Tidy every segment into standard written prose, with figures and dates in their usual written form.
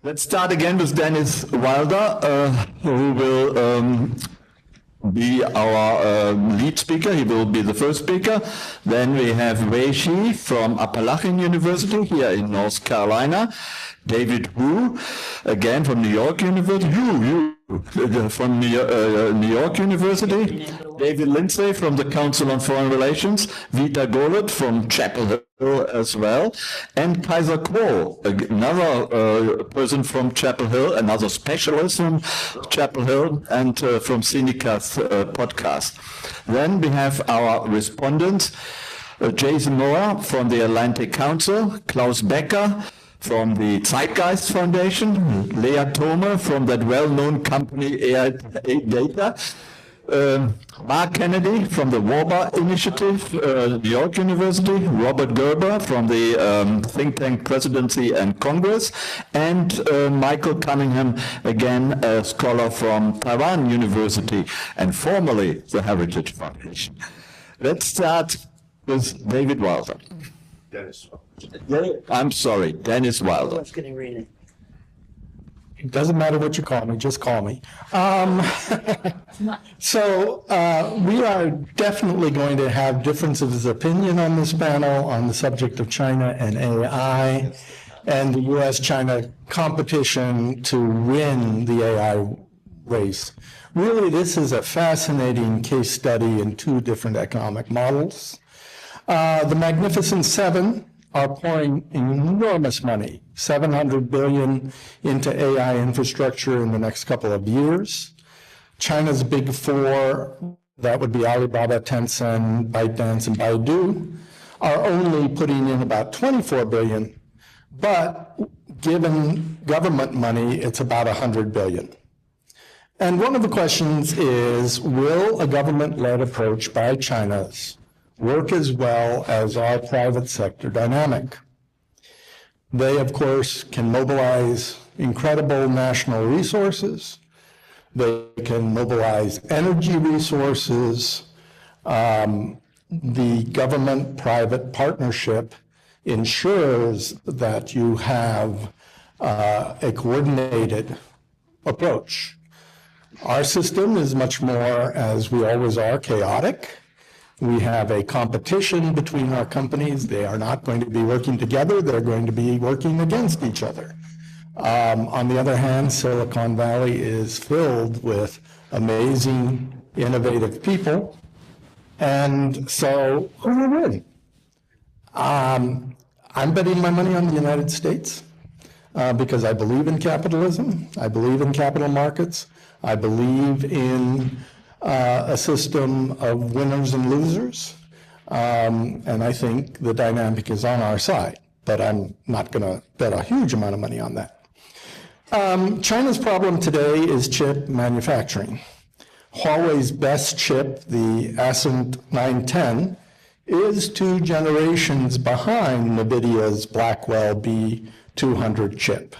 Let's start again with Dennis Wilder, who will be our lead speaker. He will be the first speaker. Then we have Wei Shi from Appalachian University here in North Carolina. David Wu, again from New York University. From New York University. David Lindsay from the Council on Foreign Relations. Vita Golod from Chapel Hill as well. And Kaiser, another person from Chapel Hill, another specialist from Chapel Hill, and from Sinica's podcast. Then we have our respondents, Jason Moyer from the Atlantic Council, Klaus Becker from the Zeitgeist Foundation, Leah Thome from that well-known company AI Data, Mark Kennedy from the Wahba Initiative, New York University, Robert Gerber from the think tank Presidency and Congress, and Michael Cunningham, again a scholar from Taiwan University and formerly the Heritage Foundation. Let's start with David Wilder. Dennis. I'm sorry, Dennis Wilder. What's getting reading? It doesn't matter what you call me, just call me. So we are definitely going to have differences of opinion on this panel on the subject of China and AI and the U.S.-China competition to win the AI race. Really, this is a fascinating case study in two different economic models. The Magnificent Seven are pouring enormous money, $700 billion into AI infrastructure in the next couple of years. China's big four, that would be Alibaba, Tencent, ByteDance, and Baidu, are only putting in about $24 billion, but given government money, it's about $100 billion. And one of the questions is, will a government-led approach by China's work as well as our private sector dynamic? They, of course, can mobilize incredible national resources. They can mobilize energy resources. The government-private partnership ensures that you have a coordinated approach. Our system is much more, as we always are, chaotic. We have a competition between our companies. They are not going to be working together. They're going to be working against each other. On the other hand, Silicon Valley is filled with amazing, innovative people. And so who will win? I'm betting my money on the United States because I believe in capitalism. I believe in capital markets. I believe in a system of winners and losers, and I think the dynamic is on our side, but I'm not going to bet a huge amount of money on that. China's problem today is chip manufacturing. Huawei's best chip, the Ascent 910, is 2 generations behind NVIDIA's Blackwell B200 chip.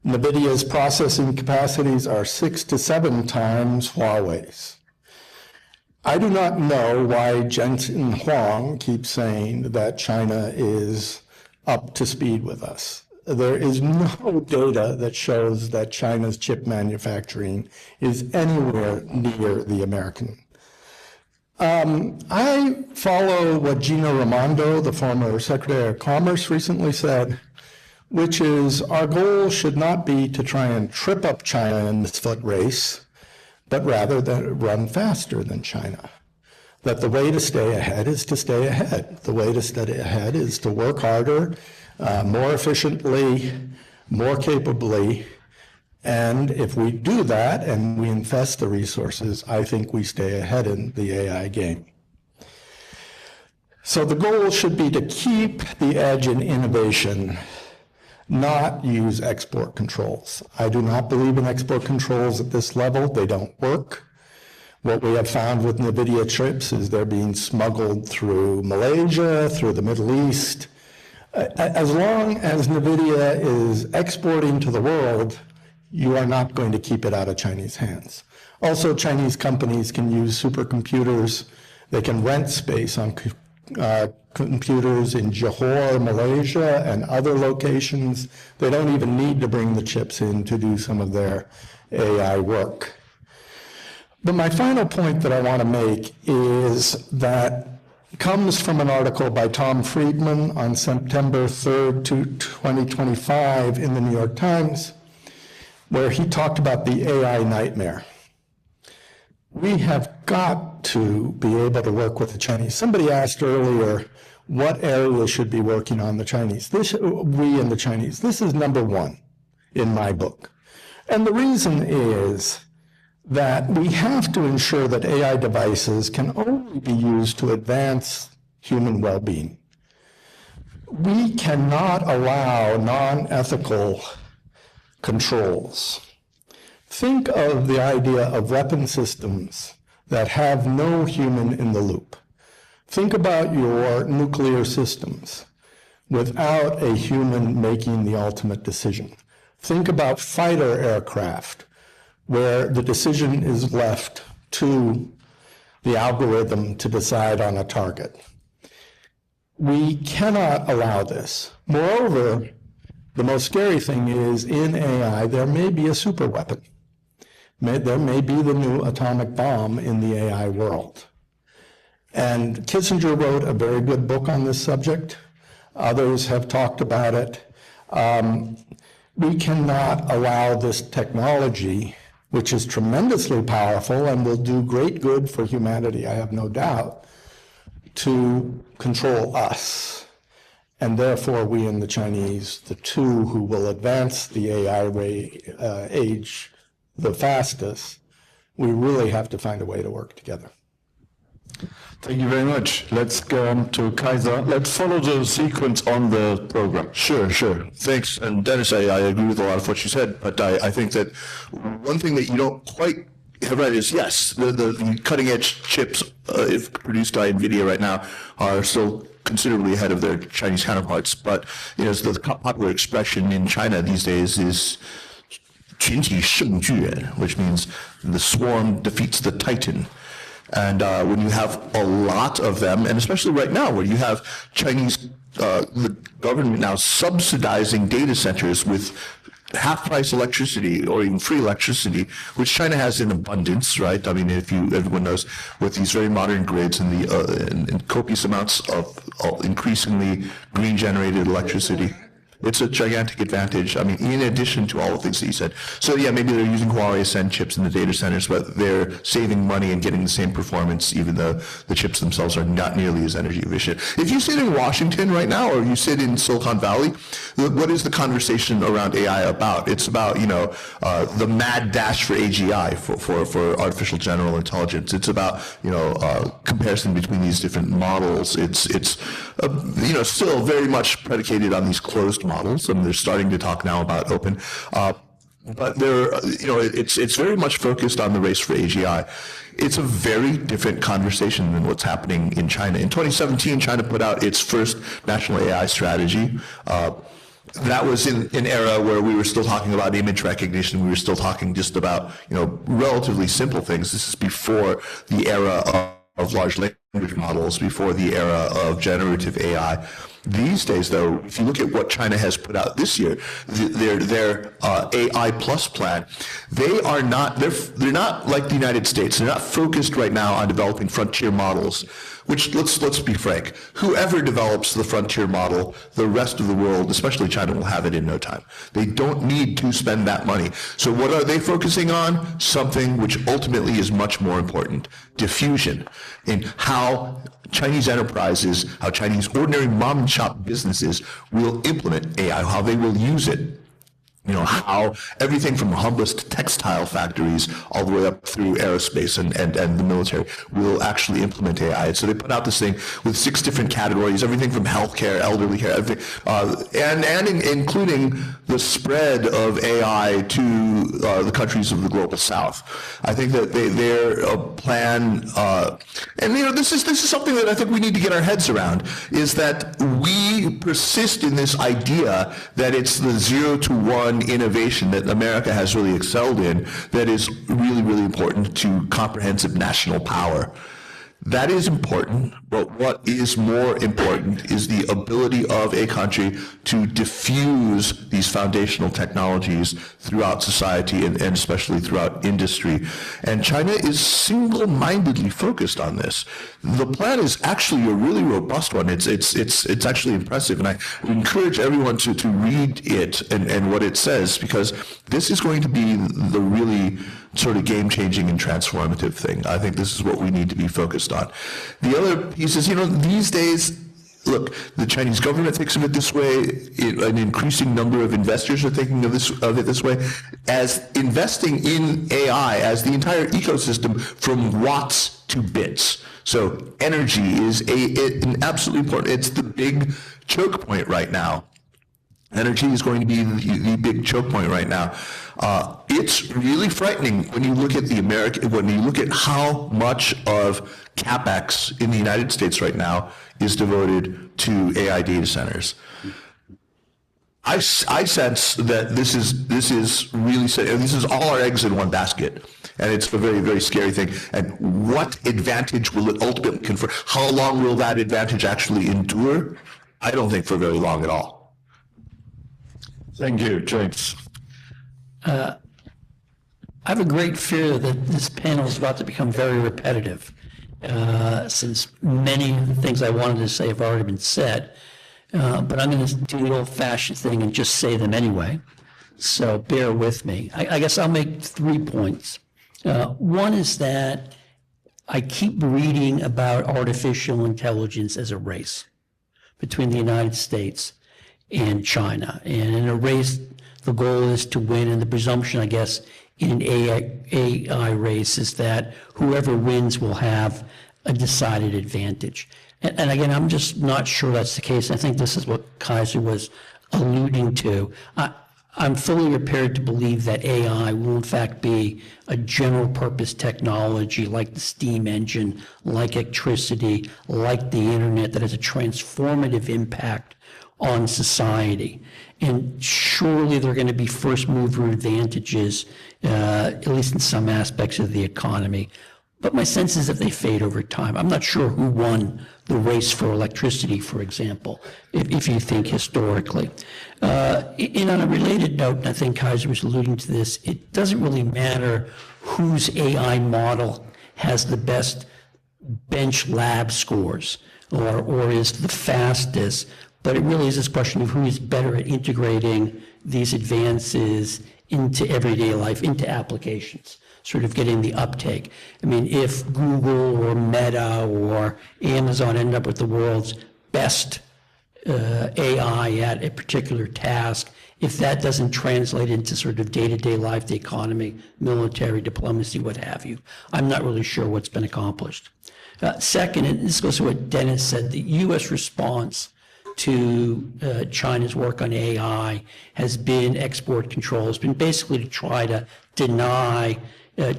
NVIDIA's processing capacities are 6 to 7 times Huawei's. I do not know why Jensen Huang keeps saying that China is up to speed with us. There is no data that shows that China's chip manufacturing is anywhere near the American. I follow what Gina Raimondo, the former Secretary of Commerce, recently said, which is our goal should not be to try and trip up China in this foot race, but rather that run faster than China. That the way to stay ahead is to stay ahead. The way to stay ahead is to work harder, more efficiently, more capably. And if we do that and we invest the resources, I think we stay ahead in the AI game. So the goal should be to keep the edge in innovation, not use export controls. I do not believe in export controls at this level. They don't work. What we have found with NVIDIA chips is they're being smuggled through Malaysia, through the Middle East. As long as NVIDIA is exporting to the world, you are not going to keep it out of Chinese hands. Also, Chinese companies can use supercomputers. They can rent space on computers in Johor, Malaysia, and other locations. They don't even need to bring the chips in to do some of their AI work. But my final point that I want to make is that comes from an article by Tom Friedman on September 3rd, 2025 in the New York Times, where he talked about the AI nightmare. We have got to be able to work with the Chinese. Somebody asked earlier, what area should be working on the Chinese? We and the Chinese. This is number one in my book. And the reason is that we have to ensure that AI devices can only be used to advance human well-being. We cannot allow non-ethical controls. Think of the idea of weapon systems that have no human in the loop. Think about your nuclear systems without a human making the ultimate decision. Think about fighter aircraft where the decision is left to the algorithm to decide on a target. We cannot allow this. Moreover, the most scary thing is in AI, there may be a super weapon. There may be the new atomic bomb in the AI world. And Kissinger wrote a very good book on this subject. Others have talked about it. We cannot allow this technology, which is tremendously powerful and will do great good for humanity, I have no doubt, to control us. And therefore, we and the Chinese, the two who will advance the AI age the fastest, we really have to find a way to work together. Thank you very much. Let's go on to Kaiser. Let's follow the sequence on the program. Sure. Thanks. And Dennis, I agree with a lot of what you said, but I think that one thing that you don't quite have right is, yes, the cutting-edge chips produced by NVIDIA right now are still considerably ahead of their Chinese counterparts, but so the popular expression in China these days is 群体胜巨, which means the swarm defeats the titan. And when you have a lot of them, and especially right now where you have Chinese, the government now subsidizing data centers with half-price electricity or even free electricity, which China has in abundance, right? I mean, everyone knows with these very modern grids and and copious amounts of increasingly green-generated electricity. It's a gigantic advantage. I mean, in addition to all the things that you said. So yeah, maybe they're using Huawei Ascend chips in the data centers, but they're saving money and getting the same performance, even though the chips themselves are not nearly as energy efficient. If you sit in Washington right now, or you sit in Silicon Valley, what is the conversation around AI about? It's about, the mad dash for AGI, for artificial general intelligence. It's about, comparison between these different models. It's still very much predicated on these closed models, and they're starting to talk now about open. But it's very much focused on the race for AGI. It's a very different conversation than what's happening in China. In 2017, China put out its first national AI strategy. That was in an era where we were still talking about image recognition. We were still talking just about, relatively simple things. This is before the era of large language models, before the era of generative AI. These days, though, if you look at what China has put out this year, their AI Plus plan, they're not like the United States. They're not focused right now on developing frontier models, which, let's be frank, whoever develops the frontier model, the rest of the world, especially China, will have it in no time. They don't need to spend that money. So what are they focusing on? Something which ultimately is much more important: diffusion, in how Chinese enterprises, how Chinese ordinary mom and shop businesses will implement AI, how they will use it. How everything from humblest textile factories all the way up through aerospace and the military will actually implement AI. So they put out this thing with 6 different categories, everything from healthcare, elderly care, and including the spread of AI to the countries of the global south. I think that their plan, and this is something that I think we need to get our heads around, is that we persist in this idea that it's the 0 to 1 innovation that America has really excelled in that is really, really important to comprehensive national power. That is important, but what is more important is the ability of a country to diffuse these foundational technologies throughout society and especially throughout industry. And China is single-mindedly focused on this. The plan is actually a really robust one. It's actually impressive, and I encourage everyone to read it and what it says, because this is going to be the really sort of game-changing and transformative thing. I think this is what we need to be focused on. The other piece is, these days, look, the Chinese government thinks of it this way. An increasing number of investors are thinking of it this way, as investing in AI, as the entire ecosystem from watts to bits. So energy is an absolutely important. It's the big choke point right now. Energy is going to be the big choke point right now. It's really frightening when you look at when you look at how much of CapEx in the United States right now is devoted to AI data centers. I sense that this is really, this is all our eggs in one basket, and it's a very, very scary thing. And what advantage will it ultimately confer? How long will that advantage actually endure? I don't think for very long at all. Thank you, James. I have a great fear that this panel is about to become very repetitive, since many of the things I wanted to say have already been said. But I'm going to do the old-fashioned thing and just say them anyway. So bear with me. I guess I'll make 3 points. One is that I keep reading about artificial intelligence as a race between the United States and China. And in a race, the goal is to win, and the presumption, I guess, in an AI race is that whoever wins will have a decided advantage. And again, I'm just not sure that's the case. I think this is what Kaiser was alluding to. I'm fully prepared to believe that AI will in fact be a general purpose technology like the steam engine, like electricity, like the internet, that has a transformative impact on society. And surely there are going to be first mover advantages, at least in some aspects of the economy. But my sense is that they fade over time. I'm not sure who won the race for electricity, for example, if you think historically. And on a related note, and I think Kaiser was alluding to this, it doesn't really matter whose AI model has the best bench lab scores or is the fastest, but it really is this question of who is better at integrating these advances into everyday life, into applications, sort of getting the uptake. I mean, if Google or Meta or Amazon end up with the world's best AI at a particular task, if that doesn't translate into sort of day-to-day life, the economy, military, diplomacy, what have you, I'm not really sure what's been accomplished. Second, and this goes to what Dennis said, the U.S. response to China's work on AI has been export control. It's been basically to try to deny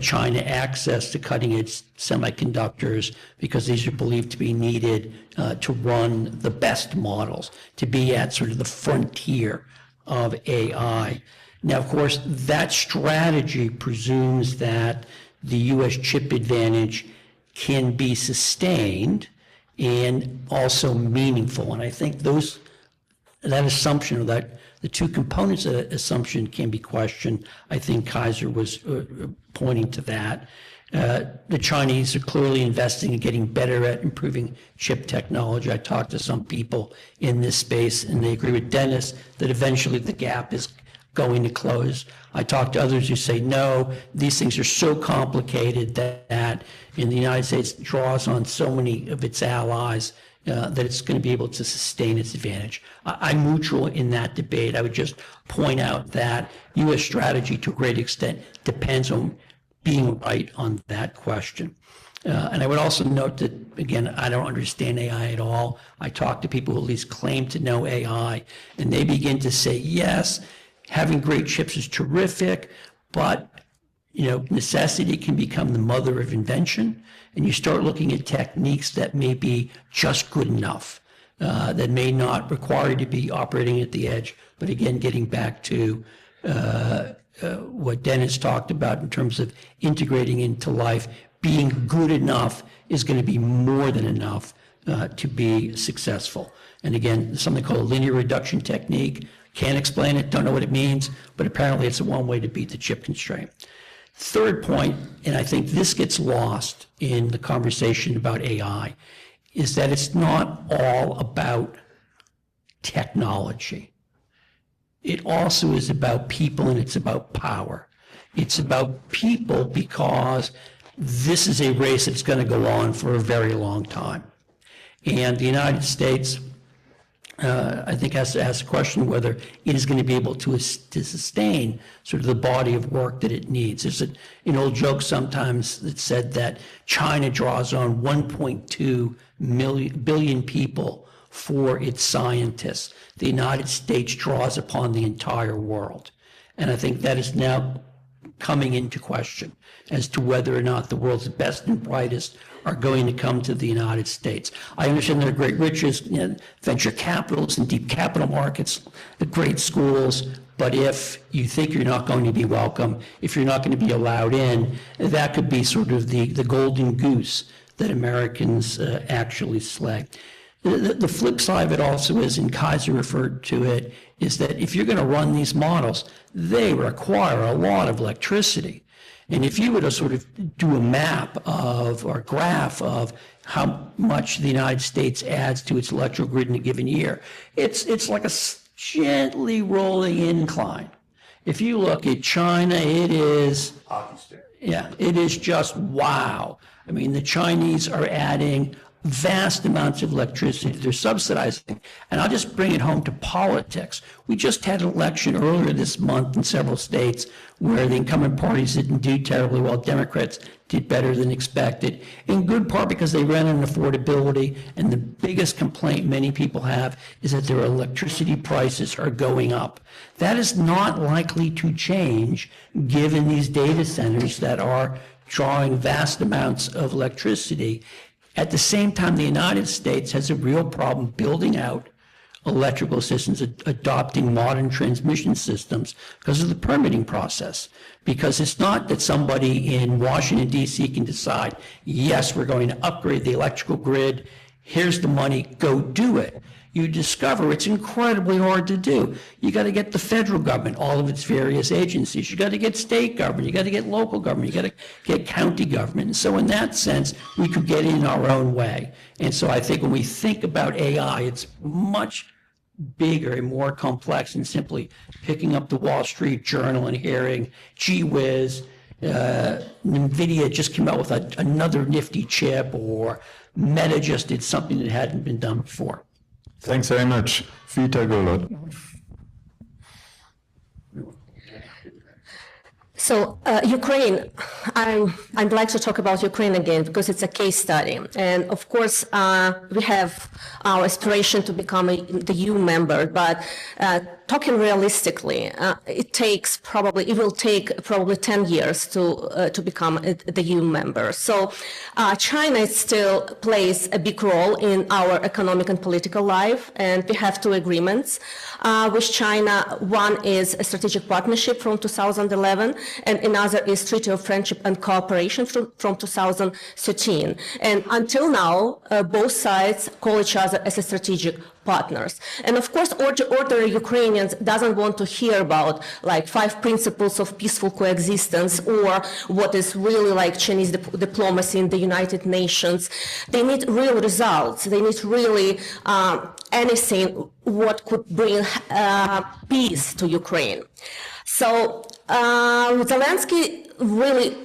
China access to cutting-edge semiconductors because these are believed to be needed to run the best models, to be at sort of the frontier of AI. Now, of course, that strategy presumes that the U.S. chip advantage can be sustained and also meaningful. And I think that assumption, or that the two components of that assumption can be questioned. I think Kaiser was pointing to that. The Chinese are clearly investing in getting better at improving chip technology. I talked to some people in this space, and they agree with Dennis that eventually the gap is going to close. I talked to others who say, no, these things are so complicated that in the United States draws on so many of its allies that it's going to be able to sustain its advantage. I'm neutral in that debate. I would just point out that U.S. strategy to a great extent depends on being right on that question. And I would also note that, again, I don't understand AI at all. I talk to people who at least claim to know AI, and they begin to say, yes, having great chips is terrific, but necessity can become the mother of invention, and you start looking at techniques that may be just good enough, that may not require you to be operating at the edge. But again, getting back to what Dennis talked about in terms of integrating into life, being good enough is going to be more than enough to be successful. And again, something called a linear reduction technique. Can't explain it, don't know what it means, but apparently it's one way to beat the chip constraint. Third point, and I think this gets lost in the conversation about AI, is that it's not all about technology. It also is about people, and it's about power. It's about people because this is a race that's going to go on for a very long time. And the United States, I think, has to ask the question whether it is going to be able to sustain sort of the body of work that it needs. There's an old joke sometimes that said that China draws on 1.2 billion people for its scientists. The United States draws upon the entire world. And I think that is now coming into question as to whether or not the world's best and brightest are going to come to the United States. I understand there are great riches, venture capitals and deep capital markets, the great schools, but if you think you're not going to be welcome, if you're not going to be allowed in, that could be sort of the golden goose that Americans actually slay. The flip side of it also is, and Kaiser referred to it, is that if you're going to run these models, they require a lot of electricity. And if you were to sort of do a map of, or a graph of how much the United States adds to its electrical grid in a given year, it's like a gently rolling incline. If you look at China, it is, yeah, it is just wow. I mean, the Chinese are adding vast amounts of electricity. They're subsidizing. And I'll just bring it home to politics. We just had an election earlier this month in several states where the incumbent parties didn't do terribly well. Democrats did better than expected, in good part because they ran on affordability. And the biggest complaint many people have is that their electricity prices are going up. That is not likely to change given these data centers that are drawing vast amounts of electricity. At the same time, the United States has a real problem building out electrical systems, adopting modern transmission systems because of the permitting process. Because it's not that somebody in Washington, D.C. can decide, yes, we're going to upgrade the electrical grid, here's the money, go do it. You discover it's incredibly hard to do. You got to get the federal government, all of its various agencies. You got to get state government. You got to get local government. You got to get county government. And so in that sense, we could get in our own way. And so I think when we think about AI, it's much bigger and more complex than simply picking up the Wall Street Journal and hearing, gee whiz, NVIDIA just came out with another nifty chip, or Meta just did something that hadn't been done before. Thanks very much. Vita, Golod. So Ukraine, I'd like to talk about Ukraine again because it's a case study. And of course, we have our aspiration to become the EU member, but talking realistically, it will take probably 10 years to become the EU member. So China still plays a big role in our economic and political life, and we have two agreements with China. One is a strategic partnership from 2011, and another is Treaty of Friendship and Cooperation from 2013. And until now, both sides call each other as a strategic partners. And of course, ordinary Ukrainians doesn't want to hear about like 5 principles of peaceful coexistence or what is really like Chinese diplomacy in the United Nations. They need real results. They need really anything what could bring peace to Ukraine. So Zelensky really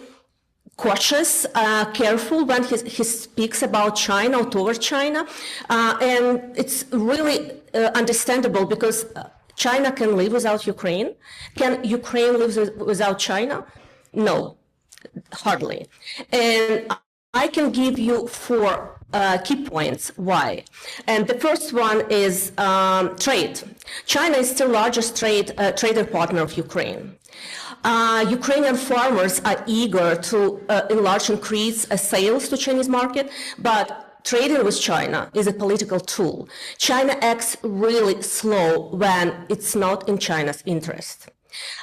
cautious, careful when he speaks about China or toward China, and it's really understandable because China can live without Ukraine. Can Ukraine live without China? No, hardly. And I can give you 4 key points why. And the first one is trade. China is still largest trader partner of Ukraine. Ukrainian farmers are eager to increase sales to Chinese market, but trading with China is a political tool. China acts really slow when it's not in China's interest.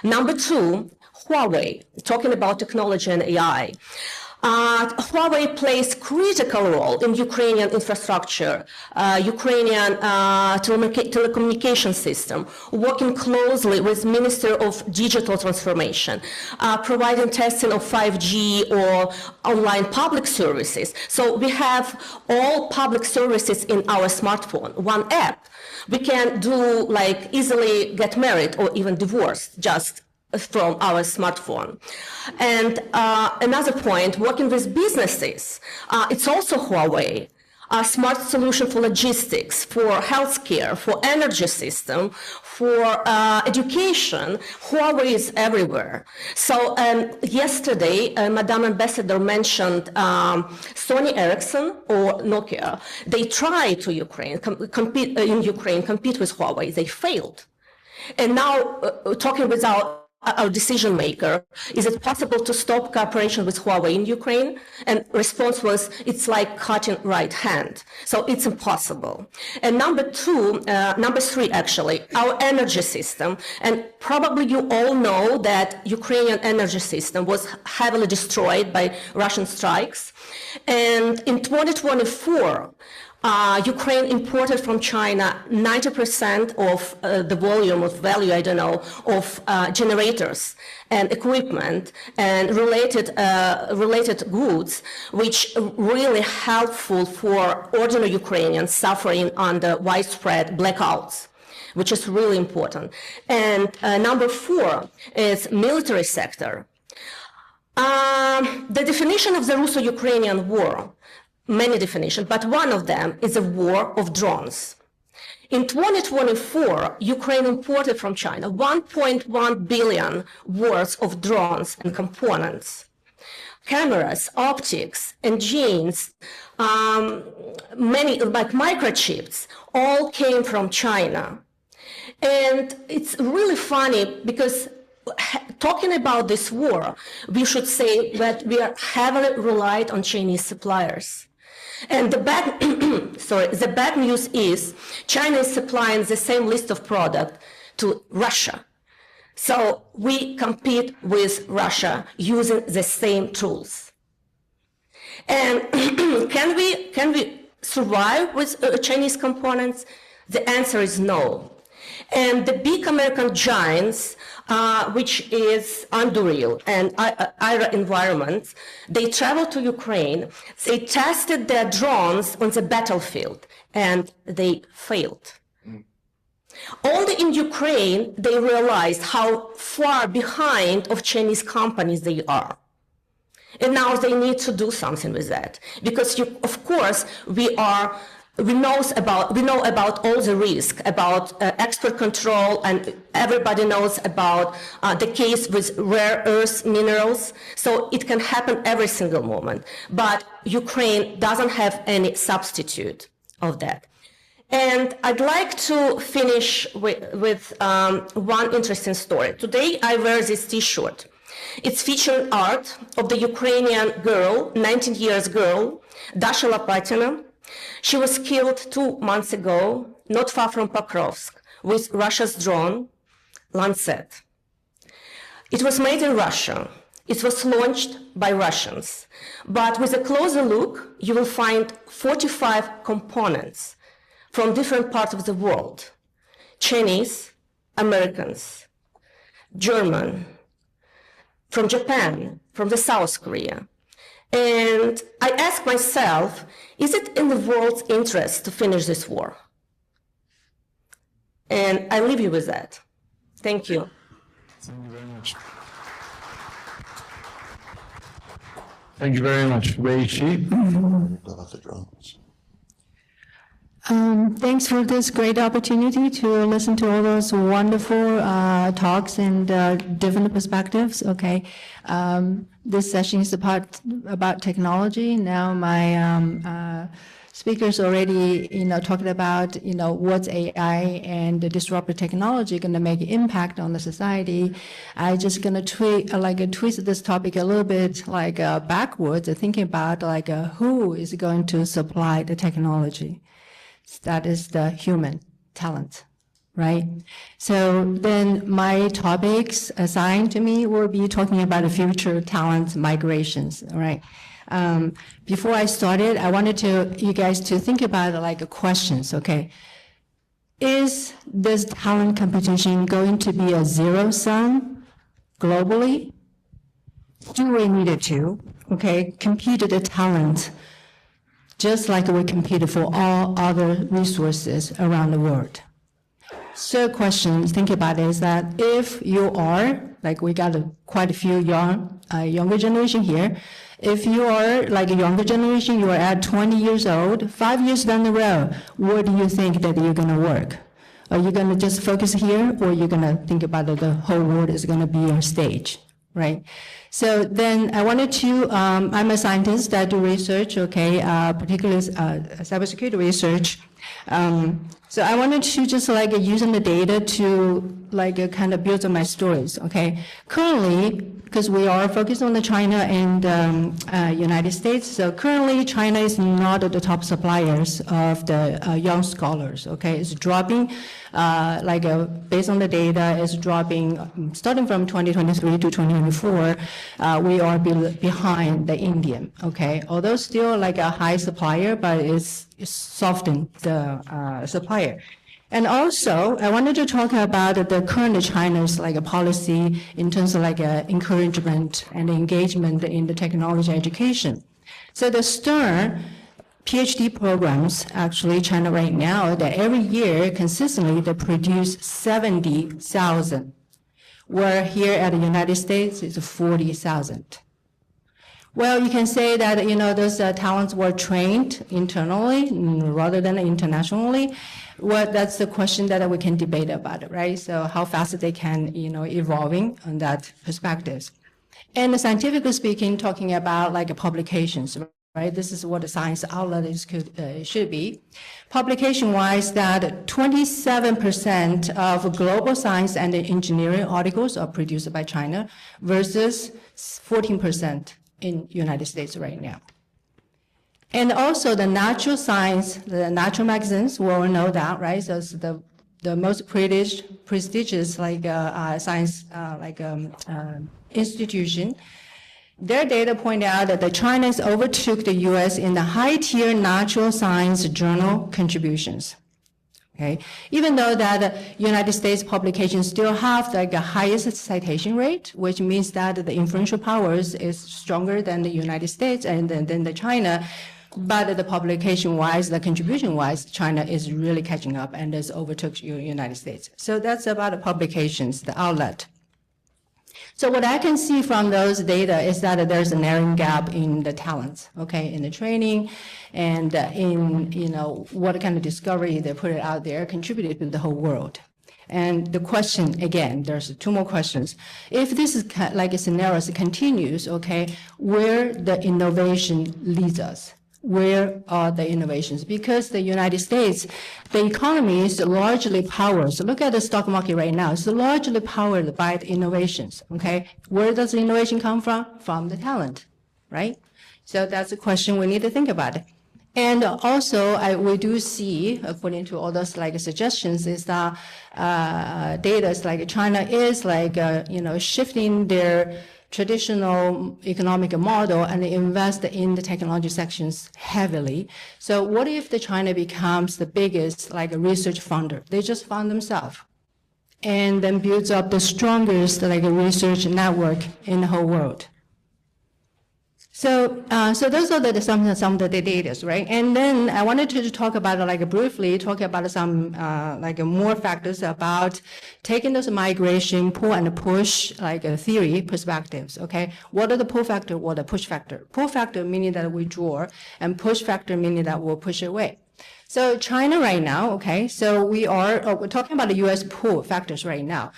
Number 2, Huawei, talking about technology and AI. Huawei plays critical role in Ukrainian infrastructure, Ukrainian telecommunication system, working closely with Minister of Digital Transformation, providing testing of 5G or online public services. So we have all public services in our smartphone, one app. We can do like easily get married or even divorced just from our smartphone. And another point, working with businesses, it's also Huawei. A smart solution for logistics, for healthcare, for energy system, for education. Huawei is everywhere. So yesterday, Madam Ambassador mentioned Sony Ericsson or Nokia. They tried to compete with Huawei. They failed. And now talking with our decision maker, is it possible to stop cooperation with Huawei in Ukraine? And response was, it's like cutting right hand. So it's impossible. And number three, actually, our energy system. And probably you all know that Ukrainian energy system was heavily destroyed by Russian strikes. And in 2024, Ukraine imported from China 90% of the volume of value, I don't know, of generators and equipment and related goods, which really helpful for ordinary Ukrainians suffering under widespread blackouts, which is really important. And number four is military sector. The definition of the Russo-Ukrainian war, many definitions, but one of them is a war of drones. In 2024, Ukraine imported from China 1.1 billion worth of drones and components. Cameras, optics, engines, many like microchips, all came from China. And it's really funny because talking about this war, we should say that we are heavily relied on Chinese suppliers. And the bad news is China is supplying the same list of product to Russia. So we compete with Russia using the same tools. And can we survive with Chinese components? The answer is no. And the big American giants, which is Anduril and Ilir Environment, they traveled to Ukraine, they tested their drones on the battlefield, and they failed. Only in Ukraine, they realized how far behind of Chinese companies they are. And now they need to do something with that. Because, of course, we know about all the risk, about export control, and everybody knows about the case with rare earth minerals. So it can happen every single moment. But Ukraine doesn't have any substitute of that. And I'd like to finish with one interesting story. Today I wear this T-shirt. It's featuring art of the Ukrainian girl, 19 years girl, Dasha Lopatina. She was killed 2 months ago, not far from Pokrovsk, with Russia's drone, Lancet. It was made in Russia. It was launched by Russians. But with a closer look, you will find 45 components from different parts of the world. Chinese, Americans, German, from Japan, from the South Korea. And I ask myself, is it in the world's interest to finish this war? And I leave you with that. Thank you. Thank you very much. Thank you very much. Wei Shi. Thanks for this great opportunity to listen to all those wonderful talks and different perspectives. Okay, this session is about technology. Now my speakers already, talked about, what's AI and the disruptive technology going to make impact on the society. I just going to twist this topic a little bit backwards, thinking about who is going to supply the technology. That is the human talent, right? So then my topics assigned to me will be talking about the future talent migrations, all right? Before I started, I wanted you guys to think about like questions, okay? Is this talent competition going to be a zero sum globally? Do we need it to, okay, compete the talent just like we compete for all other resources around the world? So question, think about it, is that if you are, like we got quite a few younger generation here, if you are like a younger generation, you are at 20 years old, 5 years down the road, where do you think that you're gonna work? Are you gonna just focus here, or you're gonna think about the whole world is gonna be your stage, right? So then I wanted to, I'm a scientist that do research, okay, particularly cybersecurity research. So I wanted to just like using the data to like kind of build on my stories, okay? Currently, because we are focused on the China and United States, so currently China is not the top suppliers of the young scholars, okay? It's dropping, based on the data, it's dropping, starting from 2023 to 2024, we are behind the Indian, okay? Although still like a high supplier, but it's softened the supplier. And also, I wanted to talk about the current China's like a policy in terms of like encouragement and engagement in the technology education. So the STEM PhD programs, actually China right now, that every year consistently they produce 70,000, where here at the United States it's 40,000. Well, you can say that, you know, those talents were trained internally rather than internationally. Well, that's the question that we can debate about, right? So how fast they can, you know, evolving on that perspective. And scientifically speaking, talking about like publications, right? This is what the science outlet should be. Publication-wise, that 27% of global science and engineering articles are produced by China versus 14% in United States right now. And also the natural science, the natural magazines, we all know that, right? So it's the most prestigious like science institution. Their data point out that the China overtook the US in the high-tier natural science journal contributions. Okay, even though that United States publications still have like the highest citation rate, which means that the influential powers is stronger than the United States and than the China, but the publication-wise, the contribution-wise, China is really catching up and has overtook the United States. So that's about the publications, the outlet. So what I can see from those data is that there's a narrowing gap in the talents, okay, in the training and in, you know, what kind of discovery they put it out there contributed to the whole world. And the question, again, there's two more questions. If this is like a scenario continues, okay, where the innovation leads us? Where are the innovations? Because the United States, the economy is largely powered. So look at the stock market right now. It's largely powered by the innovations, okay? Where does the innovation come from? From the talent, right? So that's a question we need to think about. And also, we do see, according to all those like suggestions, is that data is like China is like, you know, shifting their traditional economic model and invest in the technology sections heavily. So what if the China becomes the biggest like a research funder? They just fund themselves and then builds up the strongest like a research network in the whole world. So, so those are some of the data, right? And then I wanted to talk about like briefly talk about some like more factors about taking those migration pull and push like theory perspectives. Okay, what are the pull factor? What are the push factor? Pull factor meaning that we draw, and push factor meaning that we'll push away. So China right now, okay, so we're talking about the U.S. pull factors right now.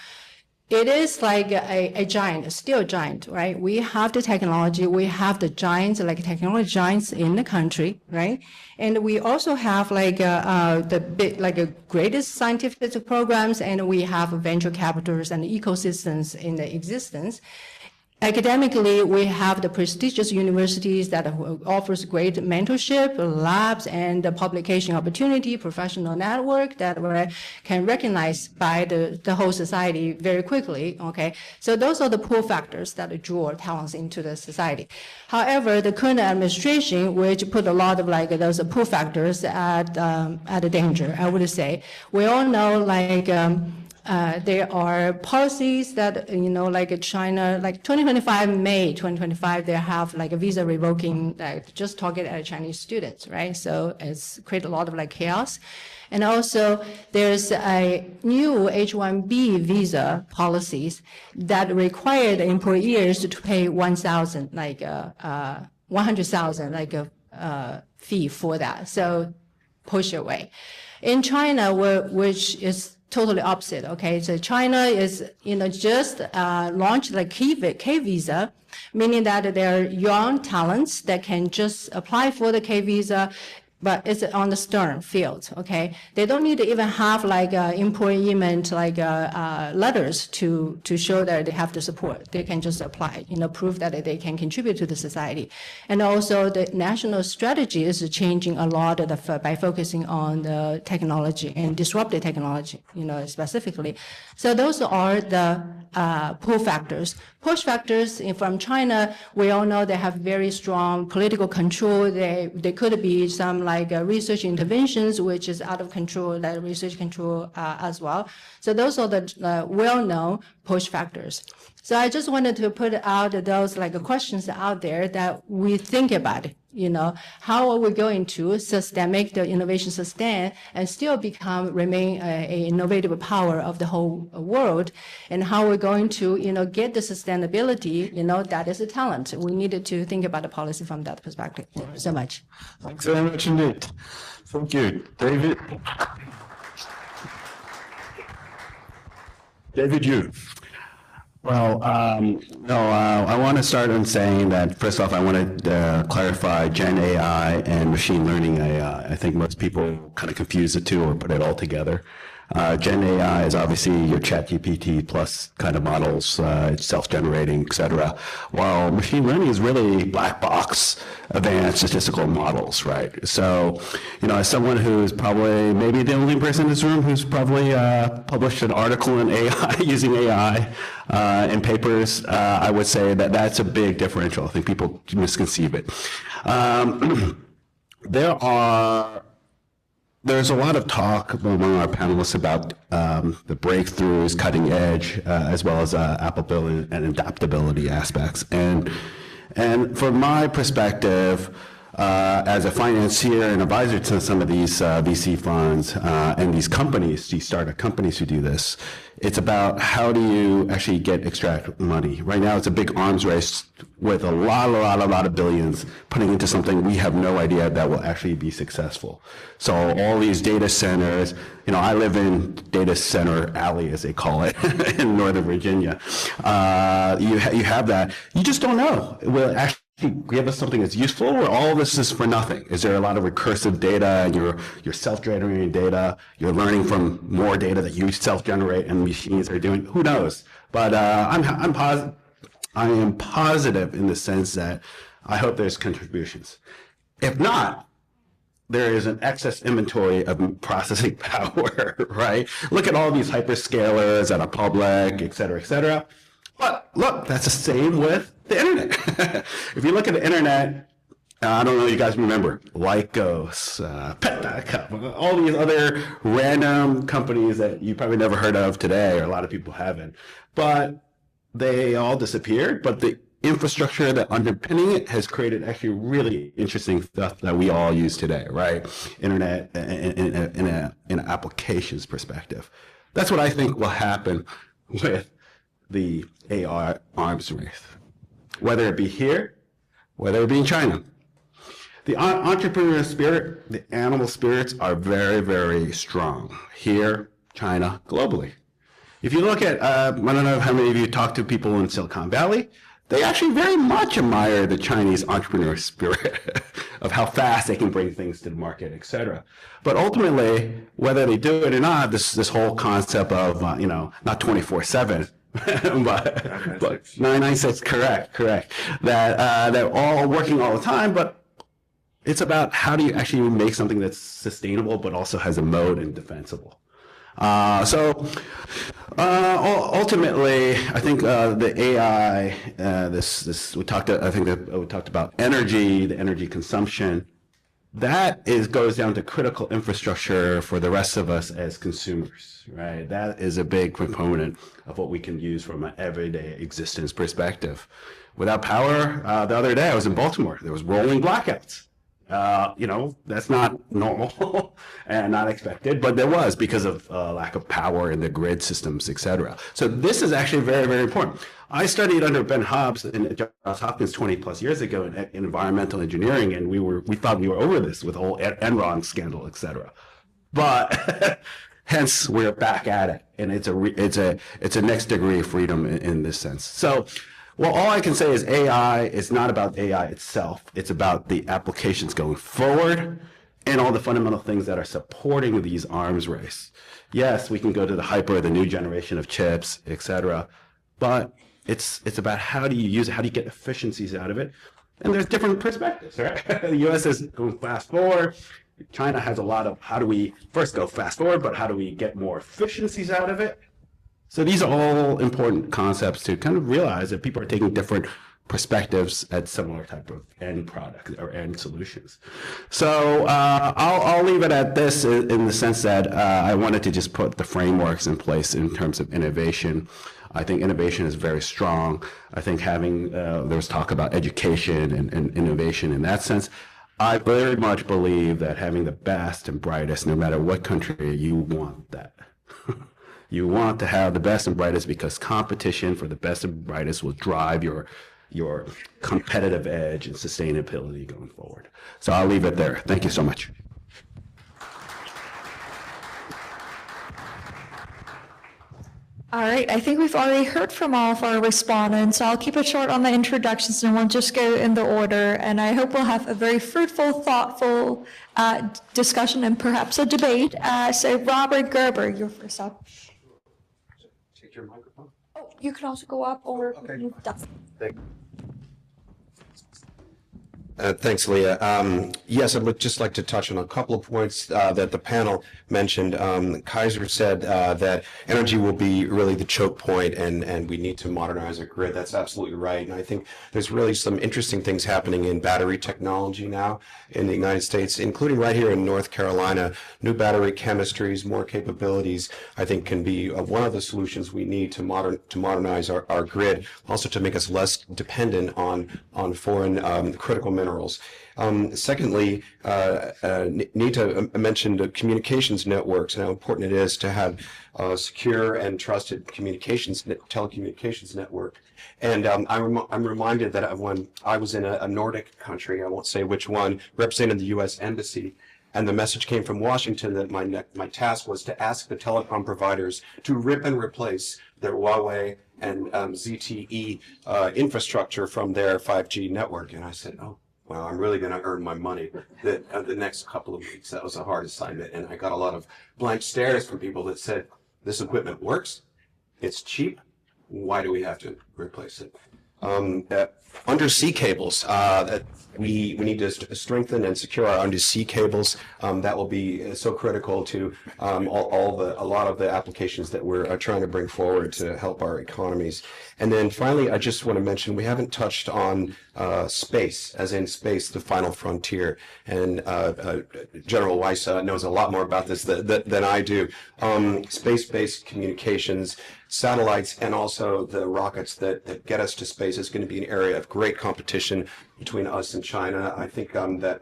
It is like a giant, still a giant, right? We have the technology, we have the giants, like technology giants in the country, right? And we also have like the big, like a greatest scientific programs, and we have venture capitals and ecosystems in the existence. Academically, we have the prestigious universities that offers great mentorship, labs, and the publication opportunity, professional network that we can recognize by the whole society very quickly, okay? So those are the pull factors that draw talents into the society. However, the current administration, which put a lot of like those pull factors at a danger, I would say. We all know like, there are policies that, like China, like 2025, May 2025, they have like a visa revoking, like just target at Chinese students, right? So it's created a lot of like chaos. And also there's a new H-1B visa policies that require the employers to pay 1,000, like 100,000, like a fee for that. So push away. In China, which is totally opposite, okay? So China is, just launched the K visa, meaning that there are young talents that can just apply for the K visa, but it's on the STEM field, okay? They don't need to even have like employment, like letters to show that they have the support. They can just apply, prove that they can contribute to the society. And also the national strategy is changing a lot by focusing on the technology and disruptive technology, specifically. So those are the pull factors. Push factors from China, we all know they have very strong political control. There could be some like research interventions, which is out of control, like research control as well. So those are the well-known push factors. So I just wanted to put out those like questions out there that we think about, how are we going to make the innovation sustain and still remain an innovative power of the whole world, and how we're going to, get the sustainability, that is a talent. We needed to think about the policy from that perspective. Thank you so much. Thanks very much indeed. Thank you. David? David, you. Well, I want to start on saying that, first off, I want to clarify Gen AI and machine learning AI. I think most people kind of confuse the two or put it all together. Gen AI is obviously your ChatGPT plus kind of models, it's self-generating, et cetera. While machine learning is really black box advanced statistical models, right? So, as someone who's probably maybe the only person in this room who's probably published an article in AI using AI in papers, I would say that that's a big differential. I think people misconceive it. There's a lot of talk among our panelists about the breakthroughs, cutting edge, as well as applicability and adaptability aspects. And from my perspective, as a financier and advisor to some of these VC funds and these companies, these startup companies who do this, it's about how do you actually extract money. Right now, it's a big arms race with a lot of billions putting into something we have no idea that will actually be successful. So all these data centers, I live in Data Center Alley, as they call it, in Northern Virginia. You have that. You just don't know. It will actually give us something that's useful, or all of this is for nothing? Is there a lot of recursive data and you're self-generating data, you're learning from more data that you self-generate and machines are doing? Who knows? But I am positive in the sense that I hope there's contributions. If not, there is an excess inventory of processing power, right? Look at all these hyperscalers that are public, et cetera, et cetera. But look, that's the same with the internet. If you look at the internet, I don't know if you guys remember, Lycos, Pet.com, all these other random companies that you probably never heard of today, or a lot of people haven't. But they all disappeared, but the infrastructure that underpinning it has created actually really interesting stuff that we all use today, right? Internet in an applications perspective. That's what I think will happen with the AI arms race, whether it be here, whether it be in China. The entrepreneurial spirit, the animal spirits are very, very strong here, China, globally. If you look at, I don't know how many of you talk to people in Silicon Valley, they actually very much admire the Chinese entrepreneur spirit of how fast they can bring things to the market, et cetera. But ultimately, whether they do it or not, this whole concept of, not 24/7, but 996, correct. That they're all working all the time, but it's about how do you actually make something that's sustainable, but also has a mode and defensible. Ultimately, I think the AI, we talked about energy, the energy consumption. That goes down to critical infrastructure for the rest of us as consumers, right? That is a big component of what we can use from an everyday existence perspective. Without power, the other day I was in Baltimore. There was rolling blackouts. That's not normal and not expected, but there was because of lack of power in the grid systems, et cetera. So this is actually very, very important. I studied under Ben Hobbs in Johns Hopkins 20 plus years ago in environmental engineering, and we thought we were over this with the whole Enron scandal, et cetera. But hence we're back at it, and it's a next degree of freedom in this sense. So. Well, all I can say is AI is not about AI itself. It's about the applications going forward and all the fundamental things that are supporting these arms race. Yes, we can go to the hyper, the new generation of chips, et cetera, but it's about how do you use it, how do you get efficiencies out of it? And there's different perspectives, right? The U.S. is going fast forward. China has a lot of how do we first go fast forward, but how do we get more efficiencies out of it? So these are all important concepts to kind of realize that people are taking different perspectives at similar type of end product or end solutions. So I'll leave it at this in the sense that I wanted to just put the frameworks in place in terms of innovation. I think innovation is very strong. I think having, there was talk about education and innovation in that sense. I very much believe that having the best and brightest, no matter what country, you want that. You want to have the best and brightest because competition for the best and brightest will drive your competitive edge and sustainability going forward. So I'll leave it there. Thank you so much. All right, I think we've already heard from all of our respondents, so I'll keep it short on the introductions and we'll just go in the order. And I hope we'll have a very fruitful, thoughtful discussion and perhaps a debate. So Robert Gerber, you're first up. Take your microphone. Oh, you can also go up or Okay. Thank you. Thanks, Leah. Yes, I would just like to touch on a couple of points that the panel mentioned. Kaiser said that energy will be really the choke point and we need to modernize our grid. That's absolutely right. And I think there's really some interesting things happening in battery technology now in the United States, including right here in North Carolina. New battery chemistries, more capabilities, I think can be one of the solutions we need to modernize our grid, also to make us less dependent on foreign critical minerals. Secondly, Nita mentioned communications networks and how important it is to have a secure and trusted telecommunications network. And I'm reminded that when I was in a Nordic country, I won't say which one, representing the U.S. Embassy, and the message came from Washington that my task was to ask the telecom providers to rip and replace their Huawei and ZTE infrastructure from their 5G network. And I said, oh, well, I'm really going to earn my money the next couple of weeks. That was a hard assignment. And I got a lot of blank stares from people that said, this equipment works, it's cheap, why do we have to replace it? Undersea cables, we need to strengthen and secure our undersea cables. That will be so critical to a lot of the applications that we're trying to bring forward to help our economies. And then finally, I just want to mention we haven't touched on space, as in space, the final frontier. And General Weiss knows a lot more about this than I do. Space-based communications, satellites, and also the rockets that get us to space is going to be an area of great competition between us and China. I think that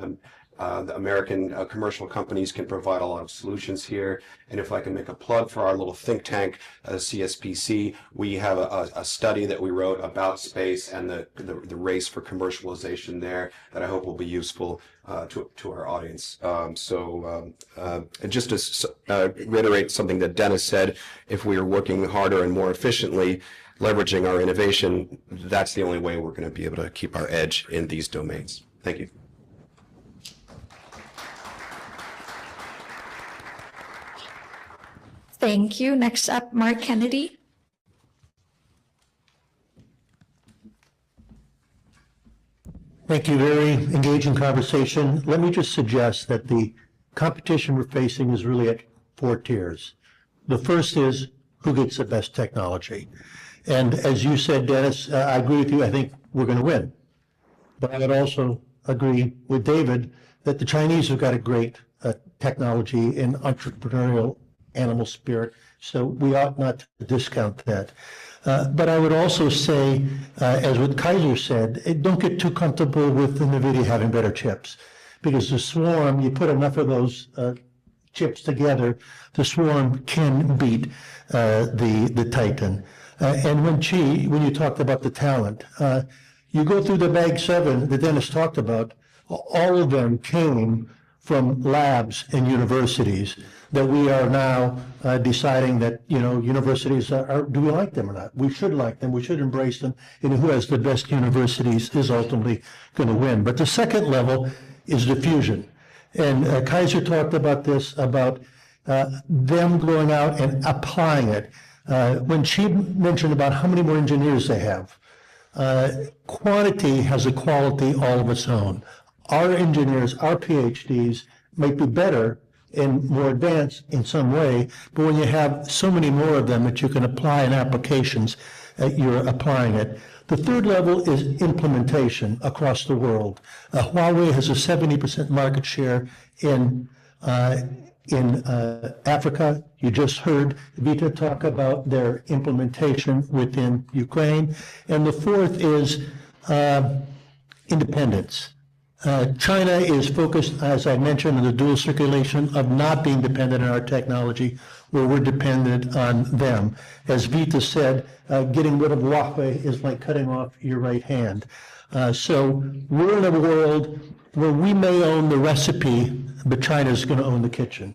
the American commercial companies can provide a lot of solutions here. And if I can make a plug for our little think tank, CSPC, we have a study that we wrote about space and the race for commercialization there that I hope will be useful to our audience. And just to reiterate something that Dennis said, if we are working harder and more efficiently, leveraging our innovation, that's the only way we're going to be able to keep our edge in these domains. Thank you. Thank you. Next up, Mark Kennedy. Thank you. Very engaging conversation. Let me just suggest that the competition we're facing is really at 4 tiers. The first is who gets the best technology. And as you said, Dennis, I agree with you. I think we're going to win. But I would also agree with David that the Chinese have got a great technology and entrepreneurial animal spirit. So we ought not to discount that. But I would also say, as what Kaiser said, don't get too comfortable with NVIDIA having better chips. Because the swarm, you put enough of those chips together, the swarm can beat the Titan. And when you talked about the talent, you go through the Mag 7 that Dennis talked about, all of them came from labs and universities that we are now deciding that, universities do we like them or not? We should like them, we should embrace them, and who has the best universities is ultimately going to win. But the second level is diffusion. And Kaiser talked about this, about them going out and applying it. When she mentioned about how many more engineers they have, quantity has a quality all of its own. Our engineers, our PhDs, might be better and more advanced in some way, but when you have so many more of them that you can apply in applications, you're applying it. The third level is implementation across the world. Huawei has a 70% market share in Africa. You just heard Vita talk about their implementation within Ukraine. And the fourth is independence. China is focused, as I mentioned, on the dual circulation of not being dependent on our technology, where we're dependent on them. As Vita said, getting rid of Wahba is like cutting off your right hand. So we're in a world where we may own the recipe, but China's going to own the kitchen.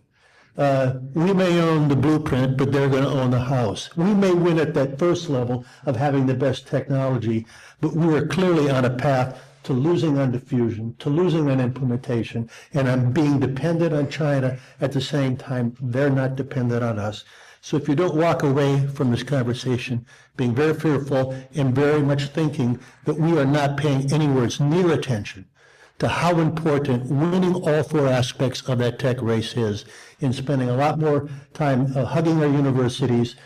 We may own the blueprint, but they're going to own the house. We may win at that first level of having the best technology, but we are clearly on a path to losing on diffusion, to losing on implementation, and on being dependent on China at the same time they're not dependent on us. So if you don't walk away from this conversation being very fearful and very much thinking that we are not paying anywhere near attention to how important winning all 4 aspects of that tech race is, in spending a lot more time hugging our universities,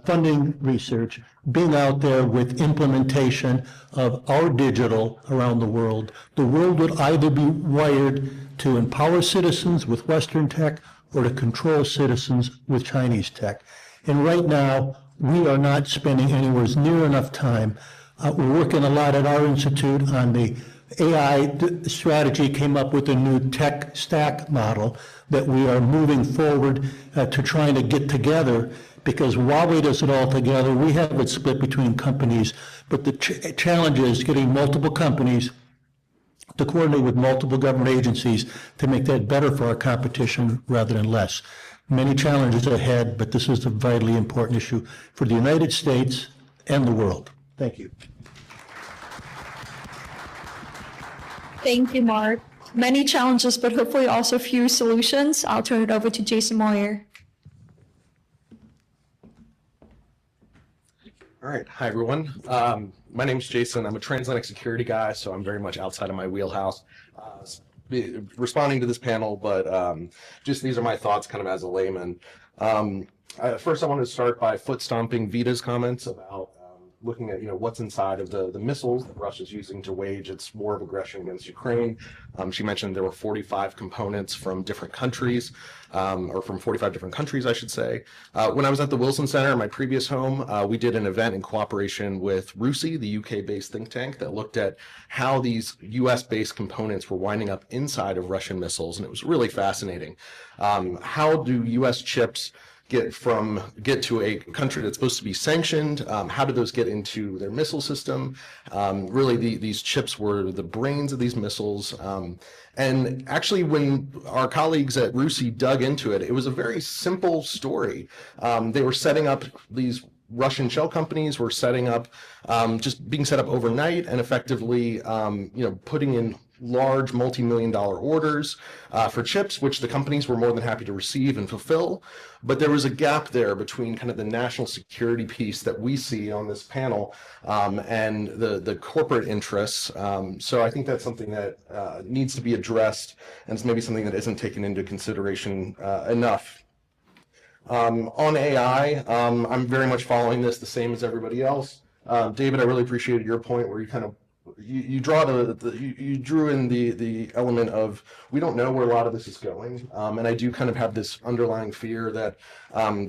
funding research, being out there with implementation of our digital around the world. The world would either be wired to empower citizens with Western tech or to control citizens with Chinese tech. And right now, we are not spending anywhere near enough time. We're working a lot at our institute on the AI strategy, came up with a new tech stack model that we are moving forward to trying to get together, because Huawei does it all together. We have it split between companies, but the challenge is getting multiple companies to coordinate with multiple government agencies to make that better for our competition rather than less. Many challenges ahead, but this is a vitally important issue for the United States and the world. Thank you. Thank you, Mark. Many challenges, but hopefully also few solutions. I'll turn it over to Jason Moyer. All right. Hi, everyone. My name's Jason. I'm a transatlantic security guy, so I'm very much outside of my wheelhouse. Responding to this panel, but just these are my thoughts kind of as a layman. First, I want to start by foot stomping Vita's comments about looking at what's inside of the missiles that Russia's using to wage its war of aggression against Ukraine. She mentioned there were 45 components from different countries, or from 45 different countries, I should say. When I was at the Wilson Center, my previous home, we did an event in cooperation with RUSI, the UK-based think tank, that looked at how these US-based components were winding up inside of Russian missiles, and it was really fascinating. How do US chips get to a country that's supposed to be sanctioned? How do those get into their missile system? Really, these chips were the brains of these missiles. And actually, when our colleagues at RUSI dug into it, it was a very simple story. They were setting up these Russian shell companies were setting up, just being set up overnight, and effectively, putting in large multi-million-dollar orders for chips, which the companies were more than happy to receive and fulfill. But there was a gap there between kind of the national security piece that we see on this panel and the corporate interests. So I think that's something that needs to be addressed, and it's maybe something that isn't taken into consideration enough. On AI, I'm very much following this the same as everybody else. David, I really appreciated your point where you kind of you drew in the element of we don't know where a lot of this is going, and I do kind of have this underlying fear that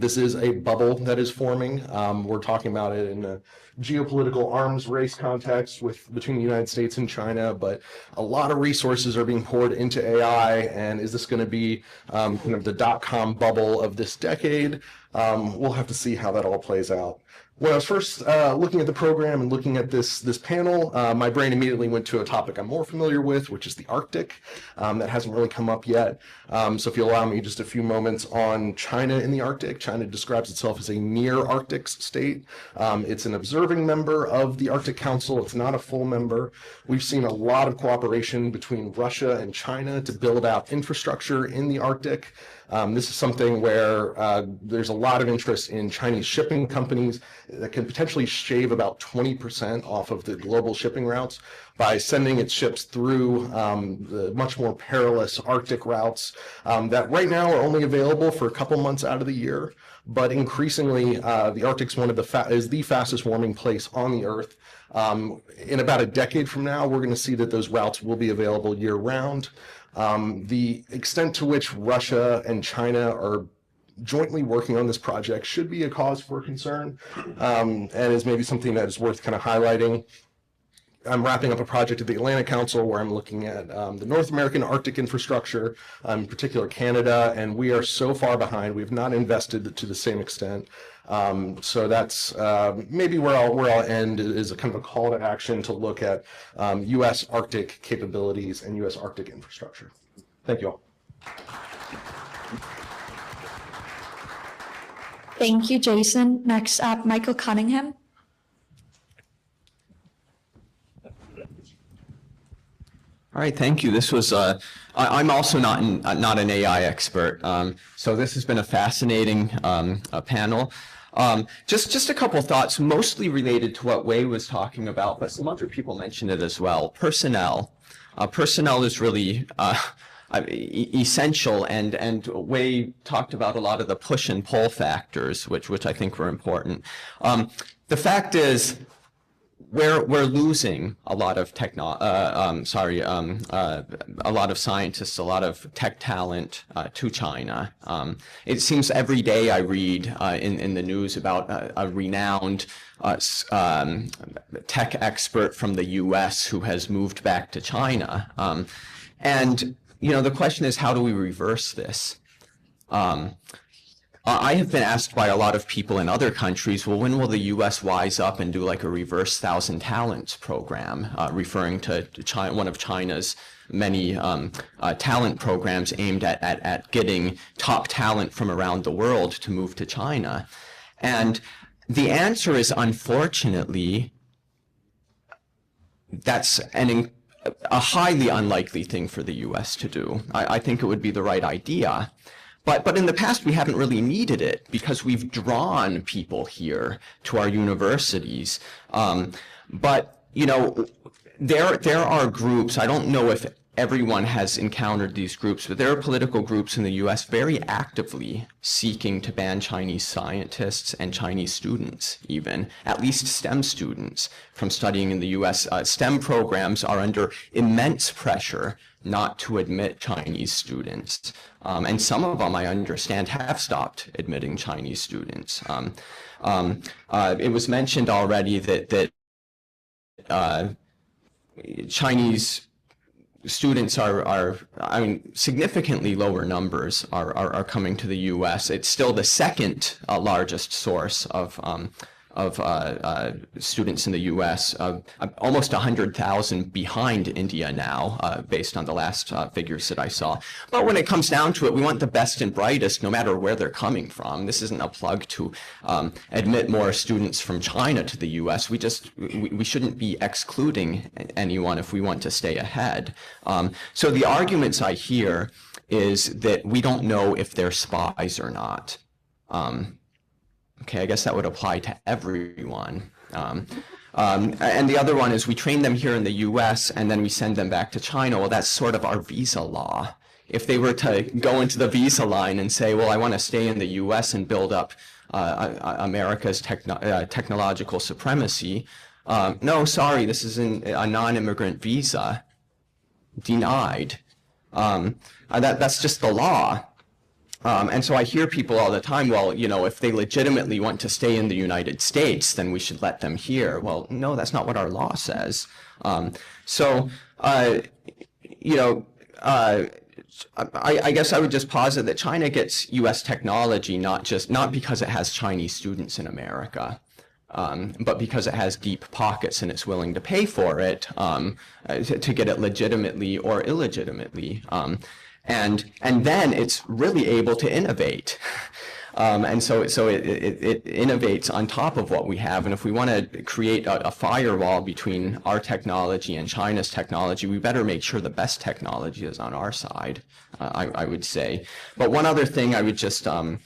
this is a bubble that is forming. We're talking about it in a geopolitical arms race context between the United States and China, but a lot of resources are being poured into AI, and is this going to be kind of the dot-com bubble of this decade? We'll have to see how that all plays out. When I was first looking at the program and looking at this panel, my brain immediately went to a topic I'm more familiar with, which is the Arctic. That hasn't really come up yet. So if you allow me just a few moments on China in the Arctic. China describes itself as a near Arctic state. It's an observing member of the Arctic Council. It's not a full member. We've seen a lot of cooperation between Russia and China to build out infrastructure in the Arctic. This is something where there's a lot of interest in Chinese shipping companies that can potentially shave about 20% off of the global shipping routes by sending its ships through the much more perilous Arctic routes that right now are only available for a couple months out of the year. But increasingly, the Arctic's is the fastest warming place on the Earth. In about a decade from now, we're going to see that those routes will be available year round. The extent to which Russia and China are jointly working on this project should be a cause for concern, and is maybe something that is worth kind of highlighting. I'm wrapping up a project at the Atlantic Council where I'm looking at the North American Arctic infrastructure, in particular Canada, and we are so far behind. We have not invested to the same extent. So that's maybe where I'll end is a kind of a call to action to look at U.S. Arctic capabilities and U.S. Arctic infrastructure. Thank you all. Thank you, Jason. Next up, Michael Cunningham. All right, thank you. This was, I'm also not an AI expert, so this has been a fascinating panel. Just a couple thoughts, mostly related to what Wei was talking about, but some other people mentioned it as well. Personnel. Personnel is really essential, and Wei talked about a lot of the push and pull factors, which I think were important. The fact is, we're losing a lot of a lot of scientists, a lot of tech talent to China. It seems every day I read in the news about a renowned tech expert from the U.S. who has moved back to China. And you know, the question is, how do we reverse this? I have been asked by a lot of people in other countries, well, when will the U.S. wise up and do like a reverse 1,000 talents program, referring to China, one of China's many talent programs aimed at getting top talent from around the world to move to China? And the answer is, unfortunately, that's a highly unlikely thing for the U.S. to do. I think it would be the right idea. But in the past, we haven't really needed it because we've drawn people here to our universities. But, you know, there are groups, I don't know if everyone has encountered these groups, but there are political groups in the U.S. very actively seeking to ban Chinese scientists and Chinese students, even, at least STEM students, from studying in the U.S. STEM programs are under immense pressure not to admit Chinese students. And some of them, I understand, have stopped admitting Chinese students. It was mentioned already that Chinese students are, I mean, significantly lower numbers are coming to the U.S. It's still the second largest source of students in the U.S., almost 100,000 behind India now, based on the last figures that I saw. But when it comes down to it, we want the best and brightest, no matter where they're coming from. This isn't a plug to admit more students from China to the U.S. We shouldn't be excluding anyone if we want to stay ahead. So the arguments I hear is that we don't know if they're spies or not. Okay, I guess that would apply to everyone. And the other one is we train them here in the US and then we send them back to China. Well, that's sort of our visa law. If they were to go into the visa line and say, well, I want to stay in the US and build up America's technological supremacy, no, sorry, this is a non-immigrant visa. Denied. That's just the law. And so I hear people all the time, well, you know, if they legitimately want to stay in the United States, then we should let them here. Well, no, that's not what our law says. You know, I guess I would just posit that China gets U.S. technology not because it has Chinese students in America, but because it has deep pockets and it's willing to pay for it to get it legitimately or illegitimately. And then it's really able to innovate. And so it innovates on top of what we have. And if we want to create a firewall between our technology and China's technology, we better make sure the best technology is on our side, I would say. But one other thing I would just, you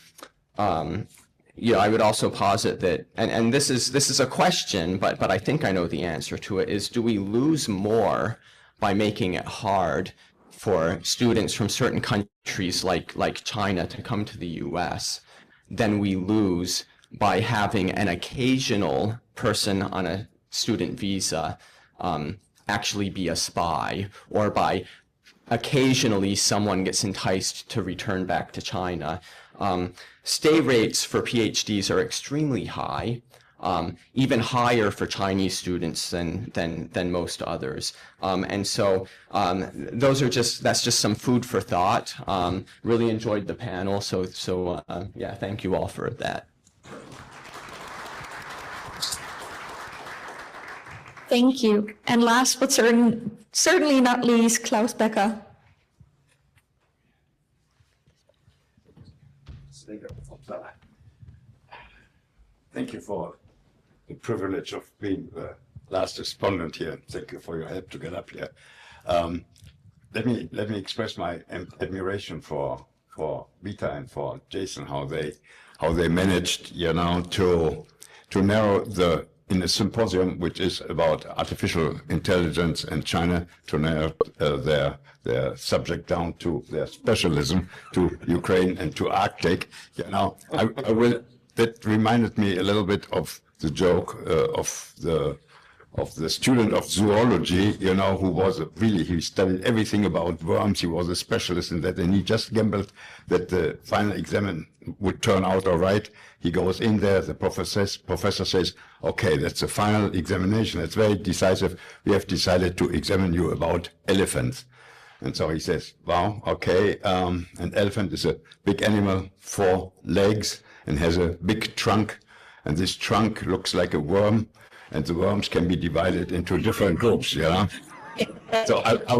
know, I would also posit that, and this is a question, but I think I know the answer to it, is do we lose more by making it hard for students from certain countries like China to come to the US than we lose by having an occasional person on a student visa actually be a spy, or by occasionally someone gets enticed to return back to China. Stay rates for PhDs are extremely high. Even higher for Chinese students than most others. And so that's just some food for thought. Really enjoyed the panel. So yeah, thank you all for that. Thank you. And last but certainly not least, Klaus Becker. Thank you for the privilege of being the last respondent here. Thank you for your help to get up here. Let me express my admiration for Vita and for Jason, how they managed, you know, to narrow in a symposium which is about artificial intelligence and China, to narrow their subject down to their specialism, to Ukraine and to Arctic. You know, that reminded me a little bit of the joke of the student of zoology, you know, who was he studied everything about worms. He was a specialist in that, and he just gambled that the final exam would turn out all right. He goes in there, the professor says, okay, that's the final examination. It's very decisive. We have decided to examine you about elephants. And so he says, wow, okay, an elephant is a big animal, 4 legs, and has a big trunk. And this trunk looks like a worm, and the worms can be divided into different groups, you know? So I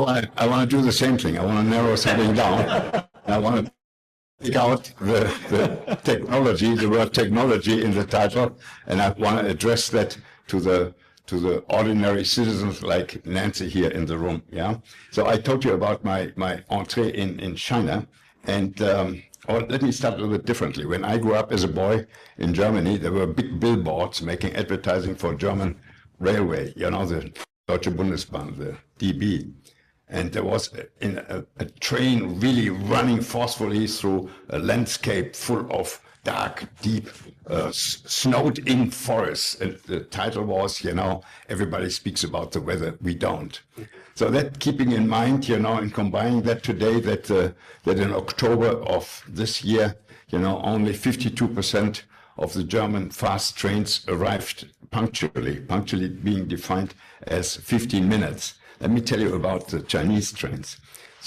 want to do the same thing. I want to narrow something down. I want to pick out the technology, the word technology in the title, and I want to address that to the ordinary citizens like Nancy here in the room, yeah? So I told you about my entrée in China, and let me start a little bit differently. When I grew up as a boy in Germany, there were big billboards making advertising for German railway, you know, the Deutsche Bundesbahn, the DB. And there was a train really running forcefully through a landscape full of dark, deep, snowed-in forests. And the title was, you know, everybody speaks about the weather, we don't. So that keeping in mind, you know, and combining that today, that in October of this year, you know, only 52% of the German fast trains arrived punctually being defined as 15 minutes. Let me tell you about the Chinese trains.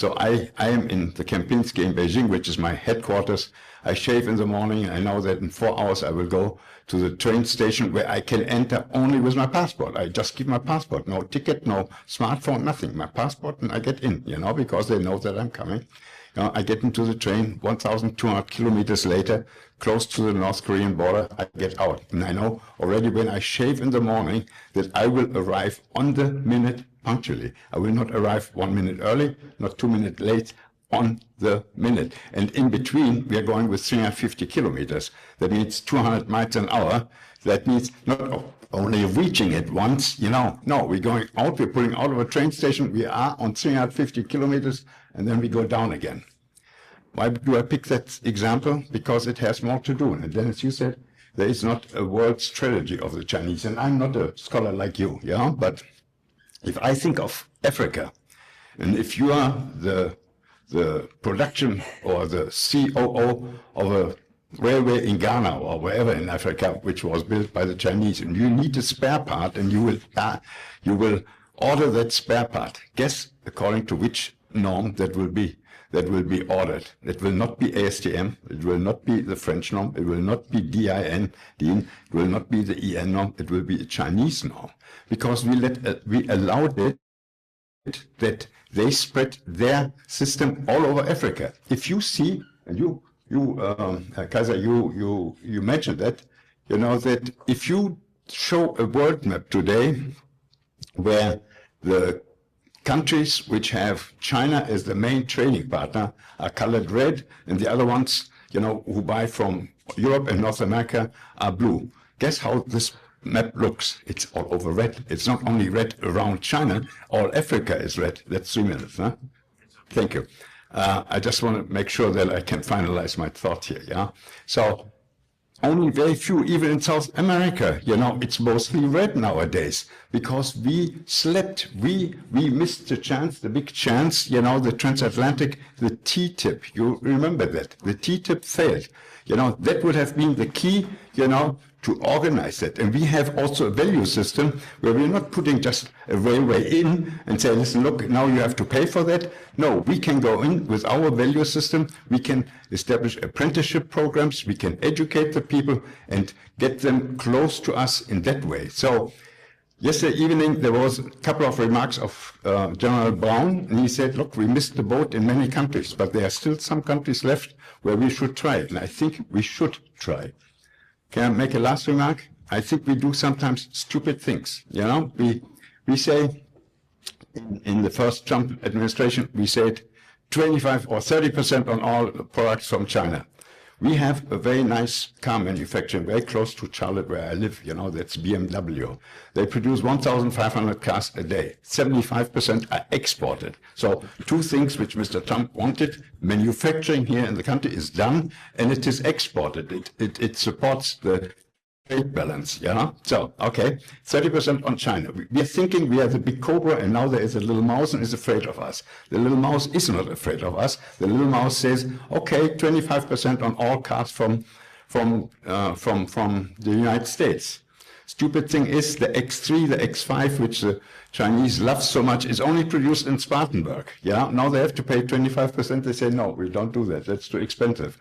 So I am in the Kempinski in Beijing, which is my headquarters. I shave in the morning. I know that in 4 hours I will go to the train station where I can enter only with my passport. I just keep my passport, no ticket, no smartphone, nothing. My passport, and I get in, you know, because they know that I'm coming. You know, I get into the train 1,200 kilometers later, close to the North Korean border, I get out. And I know already when I shave in the morning that I will arrive on the minute punctually. I will not arrive 1 minute early, not 2 minutes late, on the minute. And in between, we are going with 350 kilometers. That means 200 miles an hour. That means not only reaching it once, you know, no, we're going out, we're pulling out of a train station, we are on 350 kilometers, and then we go down again. Why do I pick that example? Because it has more to do. And then, as you said, there is not a world strategy of the Chinese. And I'm not a scholar like you, yeah? But if I think of Africa, and if you are the production or the COO of a railway in Ghana or wherever in Africa, which was built by the Chinese, and you need a spare part, and you will order that spare part. Guess according to which norm that will be ordered. It will not be ASTM, it will not be the French norm, it will not be DIN, it will not be the EN norm, it will be a Chinese norm. Because we allowed it that they spread their system all over Africa. If you see, and Kaiser, you mentioned that, you know, that if you show a world map today where the countries which have China as the main trading partner are colored red, and the other ones, you know, who buy from Europe and North America are blue. Guess how this map looks? It's all over red. It's not only red around China, all Africa is red. That's 3 minutes, huh? Thank you. I just want to make sure that I can finalize my thought here, yeah? So only very few, even in South America, you know, it's mostly red nowadays because we slept, we missed the chance, the big chance, you know, the transatlantic, the TTIP, you remember that, the TTIP failed. You know, that would have been the key, you know, to organize it. And we have also a value system where we're not putting just a railway in and say, listen, look, now you have to pay for that. No, we can go in with our value system. We can establish apprenticeship programs. We can educate the people and get them close to us in that way. So yesterday evening, there was a couple of remarks of General Brown, and he said, look, we missed the boat in many countries, but there are still some countries left where we should try. And I think we should try. Can I make a last remark? I think we do sometimes stupid things. You know, we say in the first Trump administration, we said 25 or 30% on all products from China. We have a very nice car manufacturing very close to Charlotte where I live, you know, that's BMW. They produce 1,500 cars a day. 75% are exported. So two things which Mr. Trump wanted, manufacturing here in the country is done and it is exported. It supports the trade balance, yeah? So, okay, 30% on China. We are thinking we are the big cobra and now there is a little mouse and is afraid of us. The little mouse is not afraid of us. The little mouse says, okay, 25% on all cars from the United States. Stupid thing is the X3, the X5, which the Chinese love so much, is only produced in Spartanburg, yeah? Now they have to pay 25%. They say, no, we don't do that. That's too expensive.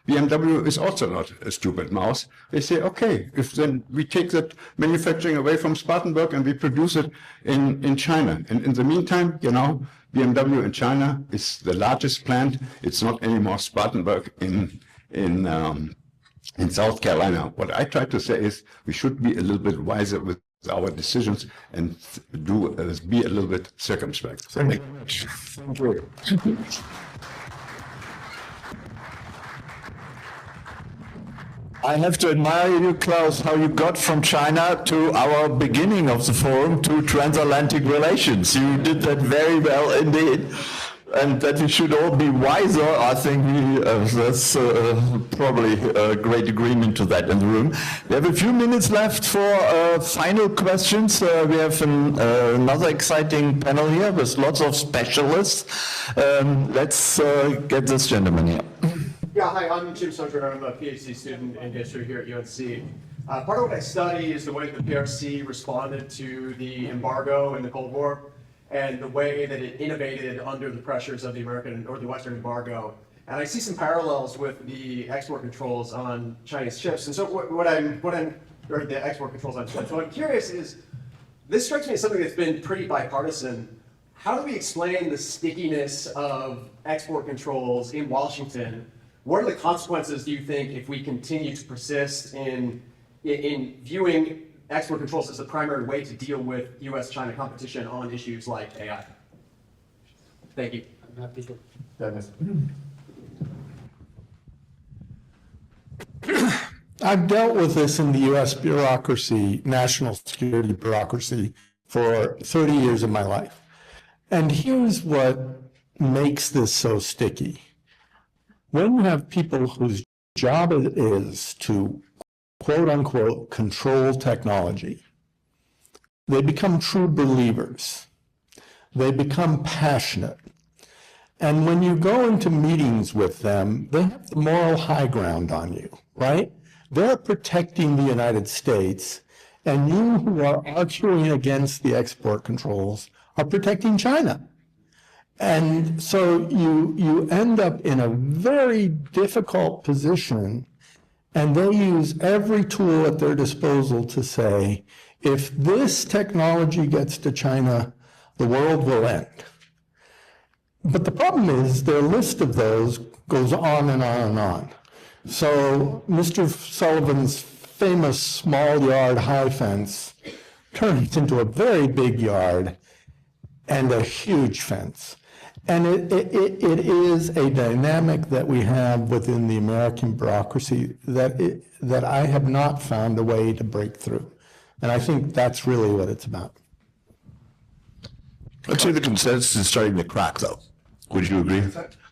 BMW is also not a stupid mouse. They say, okay, if then we take that manufacturing away from Spartanburg and we produce it in China. And in the meantime, you know, BMW in China is the largest plant. It's not anymore Spartanburg in South Carolina. What I try to say is we should be a little bit wiser with our decisions and be a little bit circumspect. Thank you very much. Thank you. I have to admire you, Klaus, how you got from China to our beginning of the forum to transatlantic relations. You did that very well indeed. And that we should all be wiser, I think that's probably a great agreement to that in the room. We have a few minutes left for final questions. We have another exciting panel here with lots of specialists. Let's get this gentleman here. Yeah, hi, I'm Jim Sundgren. I'm a PhD student in history here at UNC. Part of what I study is the way the PRC responded to the embargo in the Cold War. and the way that it innovated under the pressures of the American or the Western embargo. And I see some parallels with the export controls on Chinese chips. And so or the export controls on chips. What I'm curious is, this strikes me as something that's been pretty bipartisan. How do we explain the stickiness of export controls in Washington? What are the consequences, do you think, if we continue to persist in viewing export controls as the primary way to deal with U.S.-China competition on issues like AI? Thank you. I'm happy to. Dennis. I've dealt with this in the U.S. bureaucracy, national security bureaucracy, for 30 years of my life. And here's what makes this so sticky. When you have people whose job it is to, quote unquote, control technology, they become true believers. They become passionate. And when you go into meetings with them, they have the moral high ground on you, right? They're protecting the United States, and you who are arguing against the export controls are protecting China. And so you end up in a very difficult position, and they use every tool at their disposal to say, if this technology gets to China, the world will end. But the problem is their list of those goes on and on and on. So Mr. Sullivan's famous small yard high fence turns into a very big yard and a huge fence. And it is a dynamic that we have within the American bureaucracy that I have not found a way to break through. And I think that's really what it's about. I'd say the consensus is starting to crack, though. Would you agree?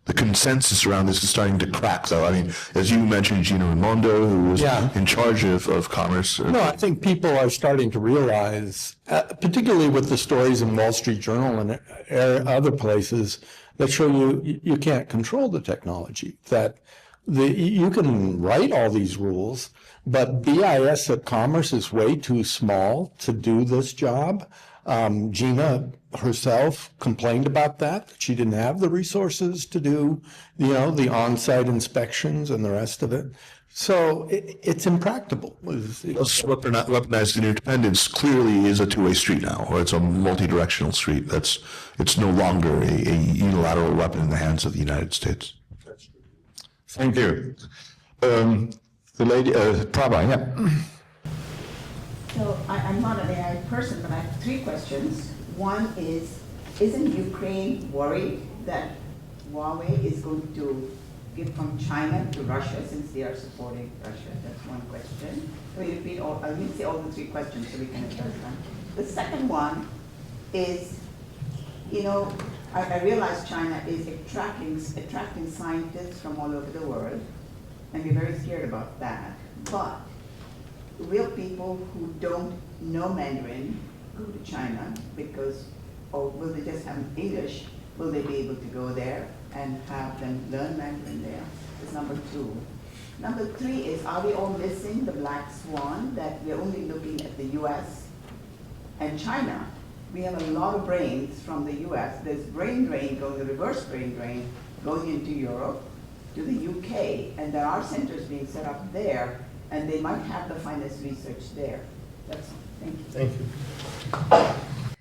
The consensus around this is starting to crack, though. I mean, as you mentioned, Gina Raimondo, who was in charge of commerce. No, I think people are starting to realize, particularly with the stories in Wall Street Journal and other places that show you can't control the technology, that you can write all these rules, but BIS at Commerce is way too small to do this job. Gina herself complained about that she didn't have the resources to do, the on-site inspections and the rest of it. So it's impractical. Weaponized independence clearly is a two-way street now, or it's a multi-directional street. It's no longer a unilateral weapon in the hands of the United States. Thank you. The lady, Prabha, yeah. So I'm not an AI person, but I have 3 questions. One is, isn't Ukraine worried that Huawei is going to give from China to Russia since they are supporting Russia? That's one question. I'll say all the 3 questions so we can address them. The second one is, I realize China is attracting scientists from all over the world, and we're very scared about that. But real people who don't know Mandarin go to China because, or will they just have English? Will they be able to go there and have them learn Mandarin there? That's number 2. Number 3 is, are we all missing the black swan that we're only looking at the US and China? We have a lot of brains from the US. There's brain drain going, the reverse brain drain going into Europe, to the UK, and there are centers being set up there, and they might have the finest research there. That's all. Thank you. Thank you.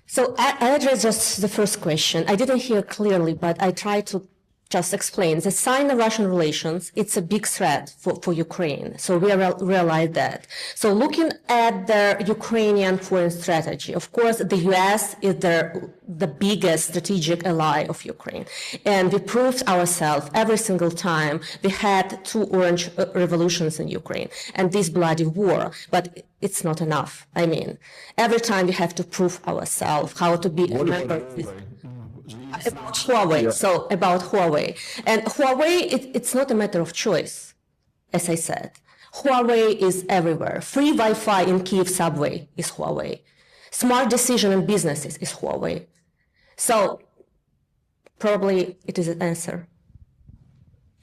So I addressed just the first question. I didn't hear clearly, but I tried to just explain. The Sino-Russian relations, it's a big threat for Ukraine. So we realize that. So looking at the Ukrainian foreign strategy, of course, the US is the biggest strategic ally of Ukraine. And we proved ourselves every single time we had 2 orange revolutions in Ukraine and this bloody war. But it's not enough. I mean, every time we have to prove ourselves how to be a member of this. About Huawei. So about Huawei. And Huawei, it's not a matter of choice, as I said. Huawei is everywhere. Free Wi-Fi in Kyiv subway is Huawei. Smart decision in businesses is Huawei. So probably it is an answer.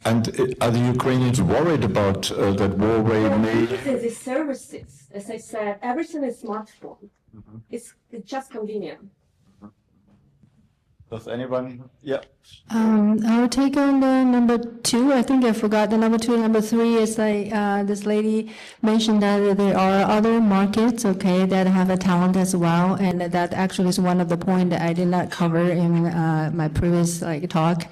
And are the Ukrainians worried about that Huawei may... The services, as I said, everything is smartphone. It's just convenient. Does anyone? Yeah. I'll take on the number 2. I think I forgot the number 2. Number 3 is like this lady mentioned that there are other markets, okay, that have a talent as well, and that actually is one of the points that I did not cover in my previous talk.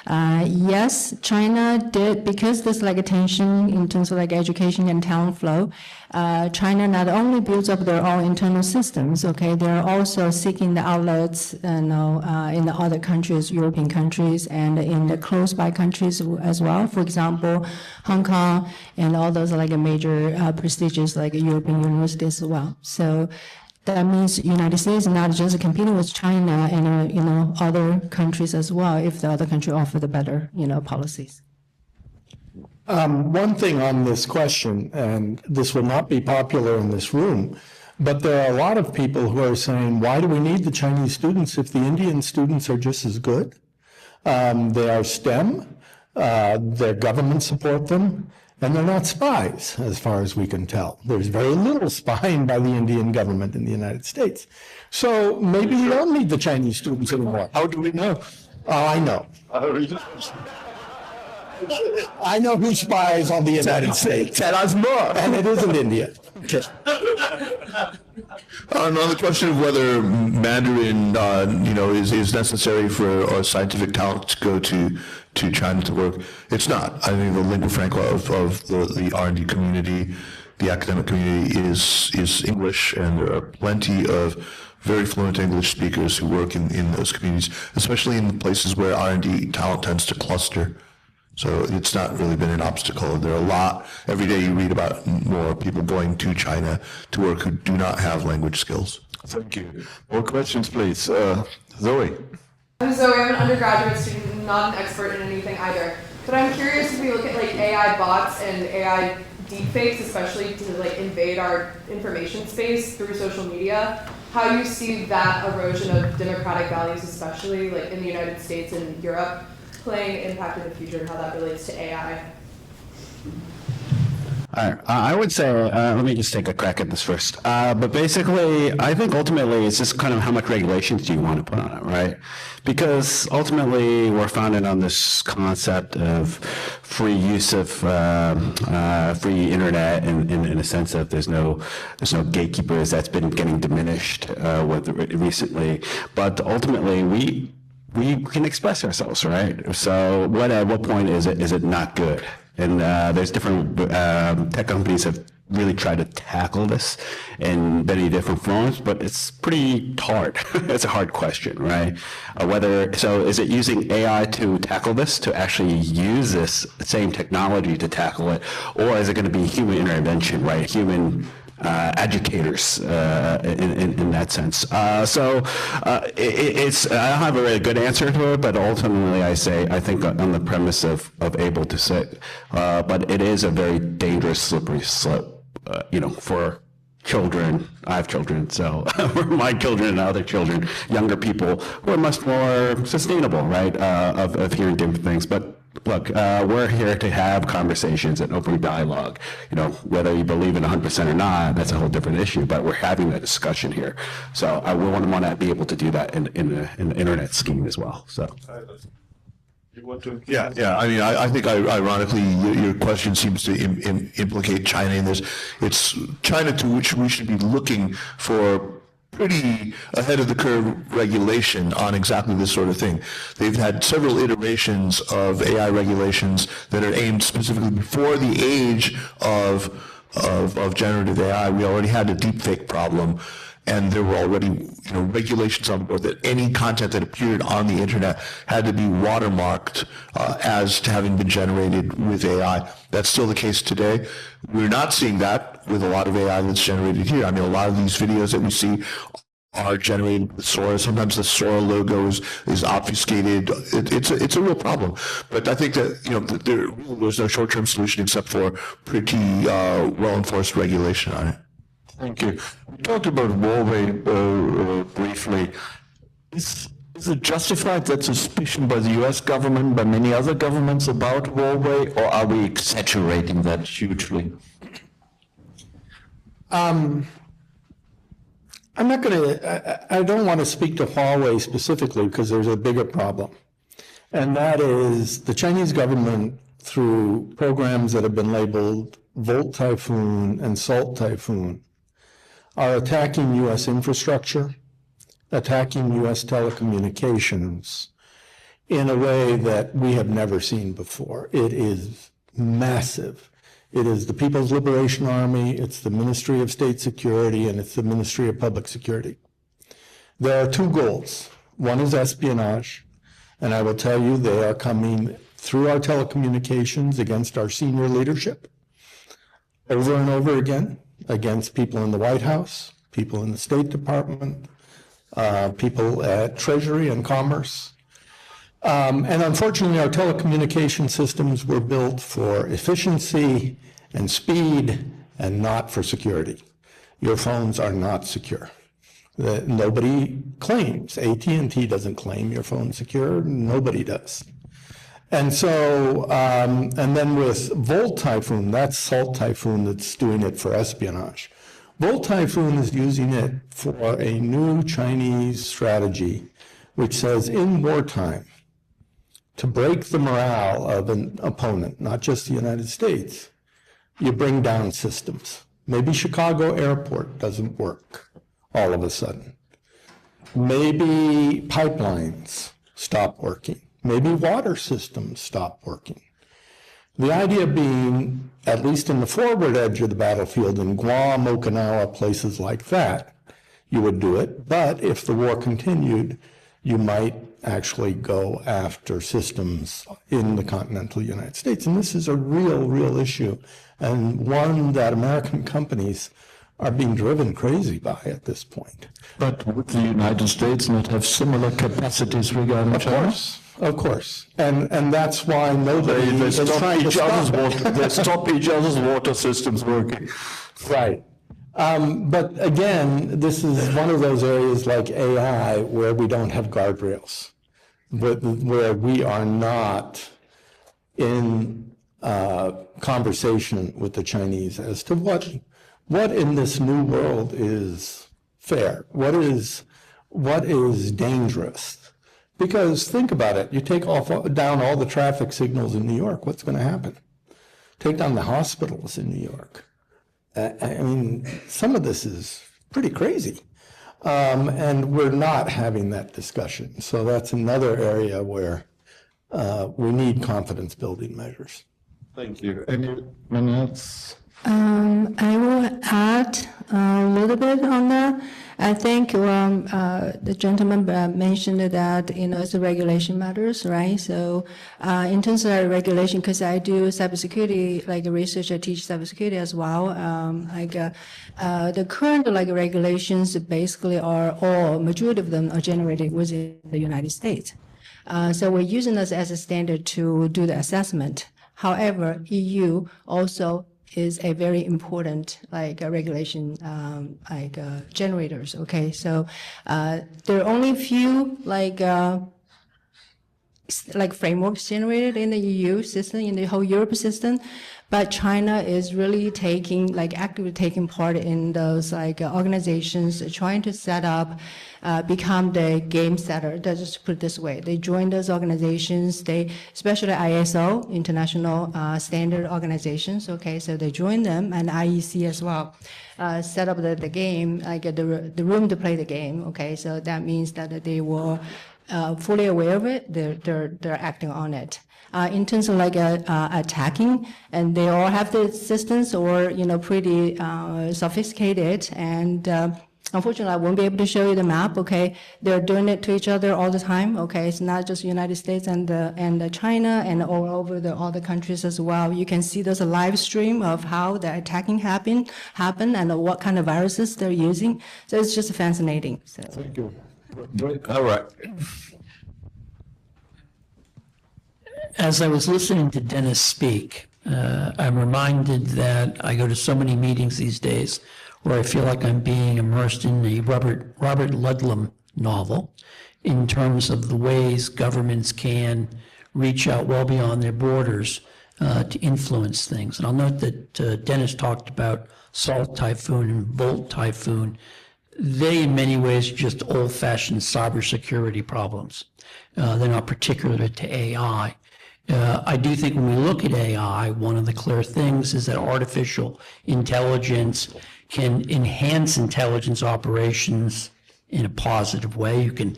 Yes, China did, because there's a tension in terms of education and talent flow. China not only builds up their own internal systems, okay, they're also seeking the outlets, in the other countries, European countries, and in the close by countries as well. For example, Hong Kong and all those major prestigious European universities as well. So that means United States not just competing with China and other countries as well, if the other country offer the better policies. One thing on this question, and this will not be popular in this room, but there are a lot of people who are saying, why do we need the Chinese students if the Indian students are just as good? They are STEM, their government support them, and they're not spies, as far as we can tell. There's very little spying by the Indian government in the United States. So maybe we don't need the Chinese students anymore. How do we know? Oh, I know. I know who spies on the United States. Tell us more. And it isn't India. On the question of whether Mandarin, is necessary for scientific talent to go to China to work, it's not. I think the lingua franca of the R&D community, the academic community is English, and there are plenty of very fluent English speakers who work in those communities, especially in the places where R&D talent tends to cluster. So it's not really been an obstacle. There are a lot, every day you read about more people going to China to work who do not have language skills. Thank you. More questions, please. Zoe. I'm Zoe. I'm an undergraduate student, not an expert in anything either. But I'm curious, if we look at AI bots and AI deepfakes, especially to invade our information space through social media, how you see that erosion of democratic values, especially in the United States and Europe, playing impact in the future, and how that relates to AI. All right. I would say, let me just take a crack at this first. But basically, I think ultimately it's just kind of how much regulations do you want to put on it, right? Because ultimately we're founded on this concept of free use of free internet in a sense of there's no gatekeepers. That's been getting diminished recently. But ultimately we can express ourselves, right? So at what point is it not good? And there's different tech companies have really tried to tackle this in many different forms, but it's pretty hard. It's a hard question, right? Is it using AI to tackle this, to actually use this same technology to tackle it, or is it going to be human intervention, right? Human educators in that sense. I don't have a really good answer to it, but ultimately I think on the premise of able to sit, but it is a very dangerous slippery slope, for children. I have children, so for my children and other children, younger people who are much more sustainable, right, of hearing different things. But look, we're here to have conversations and open dialogue. Whether you believe in 100% or not, that's a whole different issue, but we're having a discussion here. So I would want to be able to do that in the internet scheme as well. So. You want to? Yeah. I mean, I think ironically, your question seems to implicate China in this. It's China to which we should be looking for pretty ahead of the curve regulation on exactly this sort of thing. They've had several iterations of AI regulations that are aimed specifically before the age of generative AI. We already had a deepfake problem, and there were already regulations on board that any content that appeared on the internet had to be watermarked as to having been generated with AI. That's still the case today. We're not seeing that with a lot of AI that's generated here. I mean, a lot of these videos that we see are generated with Sora. Sometimes the Sora logo is obfuscated. It's a real problem. But I think that there's no short-term solution except for pretty well-enforced regulation on it. Thank you. We talked about Huawei briefly. Is it justified, that suspicion by the US government, by many other governments about Huawei, or are we exaggerating that hugely? I'm not going to, I don't want to speak to Huawei specifically because there's a bigger problem. And that is the Chinese government, through programs that have been labeled Volt Typhoon and Salt Typhoon, are attacking U.S. infrastructure, attacking U.S. telecommunications in a way that we have never seen before. It is massive. It is the People's Liberation Army, it's the Ministry of State Security, and it's the Ministry of Public Security. There are two goals. One is espionage, and I will tell you they are coming through our telecommunications against our senior leadership over and over again, against people in the White House, people in the State Department, people at Treasury and Commerce. And unfortunately, our telecommunication systems were built for efficiency and speed and not for security. Your phones are not secure. Nobody claims. AT&T doesn't claim your phone's secure. Nobody does. And so, and then with Volt Typhoon, that's Salt Typhoon that's doing it for espionage. Volt Typhoon is using it for a new Chinese strategy, which says in wartime, to break the morale of an opponent, not just the United States, you bring down systems. Maybe Chicago Airport doesn't work all of a sudden. Maybe pipelines stop working. Maybe water systems stop working. The idea being, at least in the forward edge of the battlefield, in Guam, Okinawa, places like that, you would do it. But if the war continued, you might actually go after systems in the continental United States. And this is a real issue, and one that American companies are being driven crazy by at this point. But would the United States not have similar capacities regarding China? Of course. And that's why nobody is trying to stop it. They stop each other's water systems working. Right. But again, this is one of those areas like AI where we don't have guardrails, where we are not in conversation with the Chinese as to what in this new world is fair, what is dangerous. Because think about it, you take down all the traffic signals in New York, what's going to happen? Take down the hospitals in New York. I mean, some of this is pretty crazy. And we're not having that discussion. So that's another area where we need confidence building measures. Thank you. Any minutes? I will add a little bit on that. I think the gentleman mentioned that, it's a regulation matters, right? So in terms of regulation, because I do cybersecurity, like research, I teach cybersecurity as well. The current regulations basically majority of them are generated within the United States. So we're using this as a standard to do the assessment. However, EU also is a very important regulation generators. Okay, so there are only few frameworks generated in the EU system, in the whole Europe system, but China is really actively taking part in those organizations trying to set up, become the game setter. Let's just put it this way: they join those organizations. Especially ISO, international standard organizations. Okay, so they join them, and IEC as well, set up the game, the room to play the game. Okay, so that means that they were fully aware of it. They're acting on it. In terms of attacking, and they all have the systems or pretty sophisticated, and unfortunately I won't be able to show you the map. Okay, they're doing it to each other all the time. Okay, it's not just United States and China and all over all the countries as well. You can see there's a live stream of how the attacking happen and what kind of viruses they're using. So it's just fascinating. So. Thank you. All right. As I was listening to Dennis speak, I'm reminded that I go to so many meetings these days where I feel like I'm being immersed in a Robert Ludlum novel in terms of the ways governments can reach out well beyond their borders to influence things. And I'll note that Dennis talked about Salt Typhoon and Volt Typhoon they in many ways are just old-fashioned cybersecurity problems. They're not particular to AI. I do think when we look at AI, one of the clear things is that artificial intelligence can enhance intelligence operations in a positive way. You can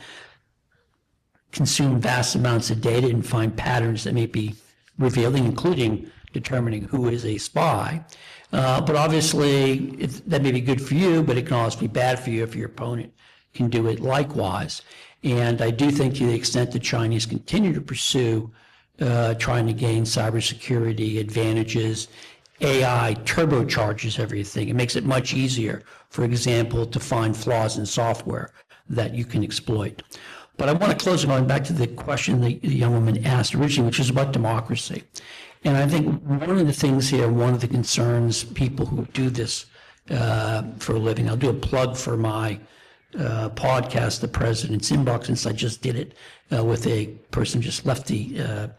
consume vast amounts of data and find patterns that may be revealing, including determining who is a spy. But obviously, that may be good for you, but it can also be bad for you if your opponent can do it likewise. And I do think to the extent the Chinese continue to pursue trying to gain cybersecurity advantages, AI turbocharges everything. It makes it much easier, for example, to find flaws in software that you can exploit. But I want to close going back to the question the young woman asked originally, which is about democracy. And I think one of the things here, one of the concerns people who do this for a living, I'll do a plug for my podcast, The President's Inbox, since I just did it with a person who just left the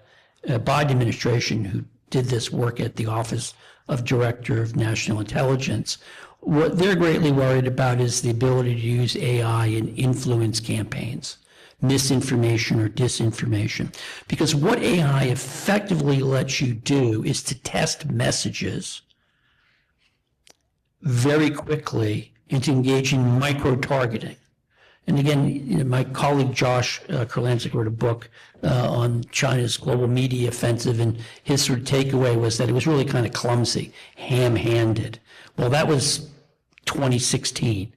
Biden administration who did this work at the Office of Director of National Intelligence. What they're greatly worried about is the ability to use AI in influence campaigns, misinformation or disinformation. Because what AI effectively lets you do is to test messages very quickly and to engage in micro-targeting. And again, my colleague Josh Kurlansik wrote a book on China's global media offensive, and his sort of takeaway was that it was really kind of clumsy, ham-handed. Well, that was 2016.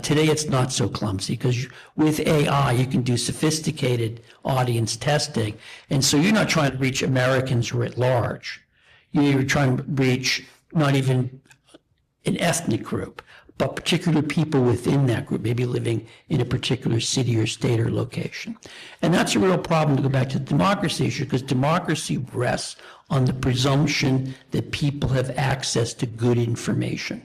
Today, it's not so clumsy because with AI, you can do sophisticated audience testing. And so you're not trying to reach Americans writ large. You're trying to reach not even an ethnic group, but particular people within that group, maybe living in a particular city or state or location. And that's a real problem to go back to the democracy issue, because democracy rests on the presumption that people have access to good information.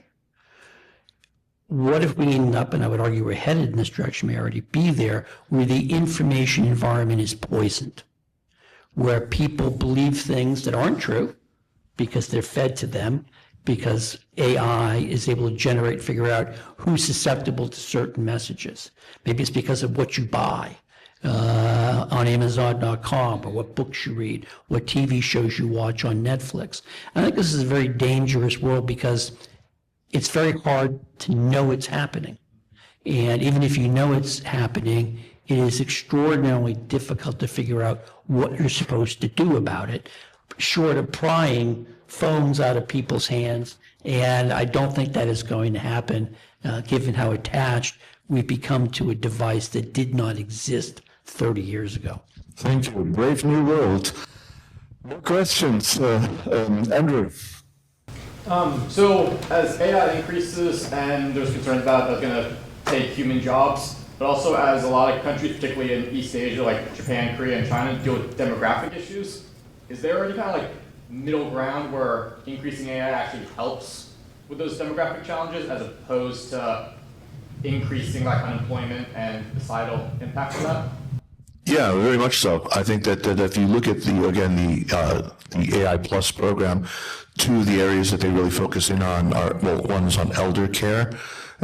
What if we end up, and I would argue we're headed in this direction, may already be there, where the information environment is poisoned, where people believe things that aren't true because they're fed to them, because AI is able to generate, figure out who's susceptible to certain messages. Maybe it's because of what you buy on Amazon.com, or what books you read, what TV shows you watch on Netflix. I think this is a very dangerous world because it's very hard to know it's happening. And even if you know it's happening, it is extraordinarily difficult to figure out what you're supposed to do about it, short of prying phones out of people's hands. And I don't think that is going to happen, given how attached we've become to a device that did not exist 30 years ago. Thank you. Brave new world. More questions? Andrew. So as AI increases and there's concerns about that's going to take human jobs, but also as a lot of countries, particularly in East Asia, like Japan, Korea, and China, deal with demographic issues, is there any kind of like middle ground where increasing AI actually helps with those demographic challenges as opposed to increasing like unemployment and societal impacts of that? Yeah, very much so. I think that if you look at the AI Plus program, two of the areas that they really focus in on are, well, one is on elder care,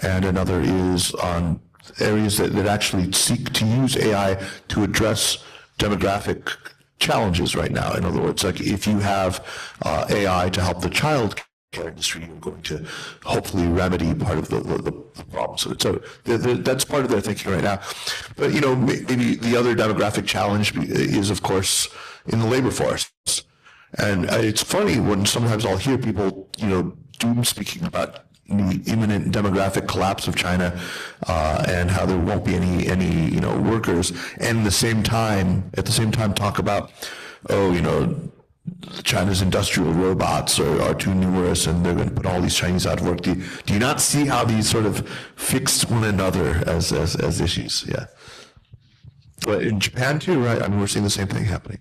and another is on areas that actually seek to use AI to address demographic challenges right now. In other words, like if you have AI to help the child care industry, you're going to hopefully remedy part of the problem. So that's part of their thinking right now. But, you know, maybe the other demographic challenge is, of course, in the labor force. And it's funny when sometimes I'll hear people, you know, doom speaking about the imminent demographic collapse of China and how there won't be any you know, workers, and at the same time talk about, oh, you know, China's industrial robots are too numerous and they're going to put all these Chinese out of work. Do you not see how these sort of fix one another as issues? Yeah. But in Japan too, right? I mean, we're seeing the same thing happening.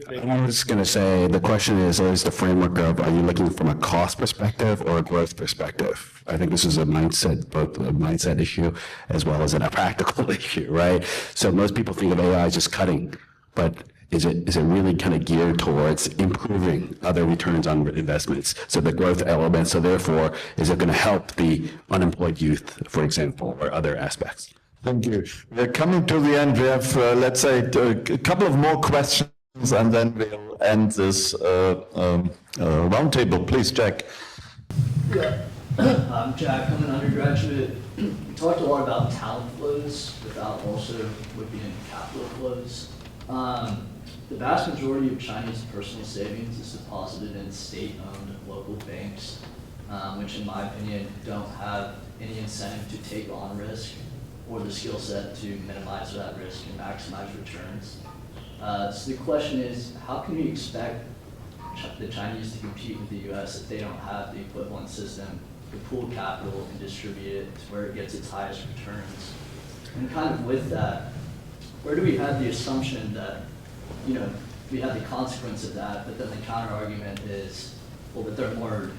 I was going to say, the question is always the framework of, are you looking from a cost perspective or a growth perspective? I think this is a mindset, both a mindset issue as well as a practical issue, right? So most people think of AI as just cutting, but is it really kind of geared towards improving other returns on investments? So the growth element, so therefore, is it going to help the unemployed youth, for example, or other aspects? Thank you. We're coming to the end. We have, let's say, a couple of more questions, and then we'll end this roundtable. Please, Jack. Yeah, I'm Jack. I'm an undergraduate. We talked a lot about talent flows without also looking at capital flows. The vast majority of Chinese personal savings is deposited in state-owned local banks, which in my opinion don't have any incentive to take on risk or the skill set to minimize that risk and maximize returns. So the question is, how can we expect the Chinese to compete with the US if they don't have the equivalent system to pool capital and distribute it to where it gets its highest returns? And kind of with that, where do we have the assumption that, you know, we have the consequence of that, but then the counter argument is, well, that they're more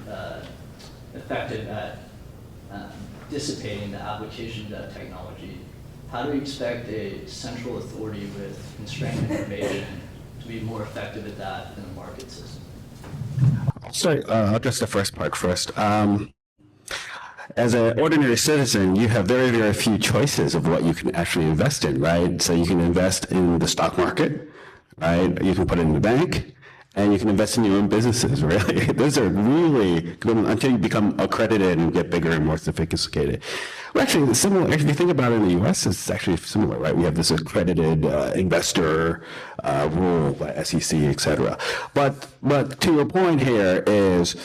effective at dissipating the application of that technology. How do we expect a central authority with constrained information to be more effective at that than a market system? I'll address the first part first. As an ordinary citizen, you have very, very few choices of what you can actually invest in, right? So you can invest in the stock market, right? You can put it in the bank, and you can invest in your own businesses, really. Those are really good until you become accredited and get bigger and more sophisticated. Well, actually, similar. If you think about it in the U.S., it's actually similar, right? We have this accredited investor rule by SEC, et cetera. But to your point here is,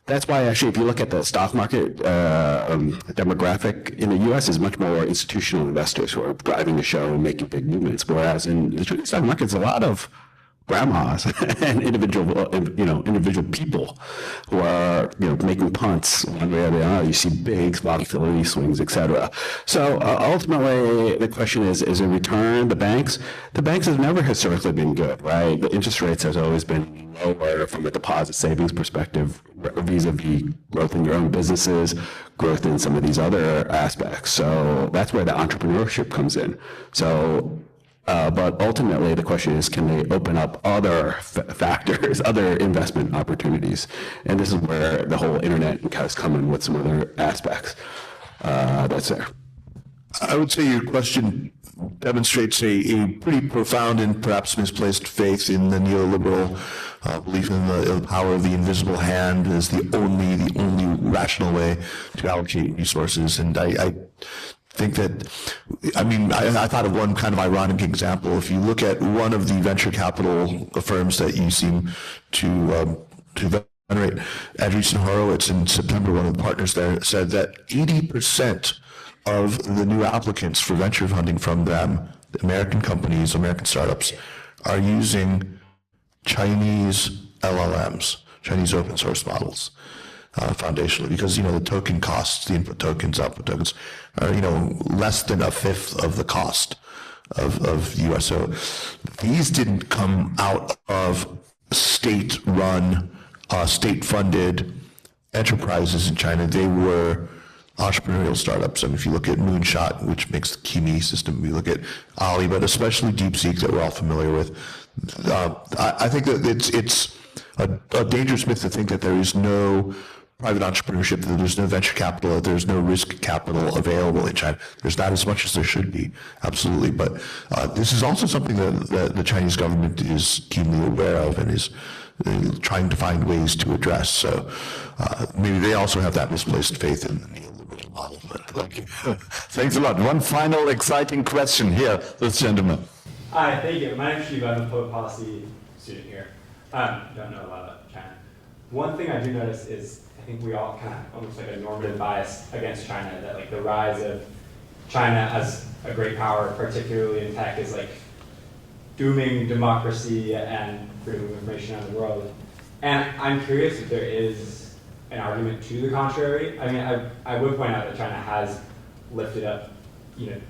that's why actually, if you look at the stock market demographic in the U.S., is much more institutional investors who are driving the show and making big movements. Whereas in the Chinese stock market, it's a lot of grandmas and individual people who are, making punts one way or the other. You see big volatility swings, et cetera. So ultimately, the question is a return? The banks have never historically been good, right? The interest rates has always been lower from a deposit savings perspective vis-a-vis growth in your own businesses, growth in some of these other aspects. So that's where the entrepreneurship comes in. So but ultimately, the question is, can they open up other factors, other investment opportunities? And this is where the whole internet has come in with some other aspects that's there. I would say your question demonstrates a pretty profound and perhaps misplaced faith in the neoliberal belief in the power of the invisible hand as the only rational way to allocate resources. And I think that, I thought of one kind of ironic example. If you look at one of the venture capital firms that you seem to venerate, Andreessen Horowitz, in September, one of the partners there said that 80% of the new applicants for venture funding from them, the American companies, American startups, are using Chinese LLMs, Chinese open source models. Foundationally, because the token costs, the input tokens, output tokens, are less than a fifth of the cost of the U.S. So these didn't come out of state-run, state-funded enterprises in China. They were entrepreneurial startups. If you look at Moonshot, which makes the Kimi system, we look at Ali, but especially DeepSeek that we're all familiar with. I think that it's a dangerous myth to think that there is no private entrepreneurship, that there's no venture capital, that there's no risk capital available in China. There's not as much as there should be, absolutely. But this is also something that the Chinese government is keenly aware of and is trying to find ways to address. So maybe they also have that misplaced faith in the neoliberal model. Thank you. Thanks a lot. One final exciting question here, this gentleman. Hi, thank you. My name is Shiva. I'm a public policy student here. Don't know a lot about China. One thing I do notice is I think we all kind of almost like a normative bias against China, that like the rise of China as a great power, particularly in tech, is like dooming democracy and freedom of information around the world. And I'm curious if there is an argument to the contrary. I would point out that China has lifted up, the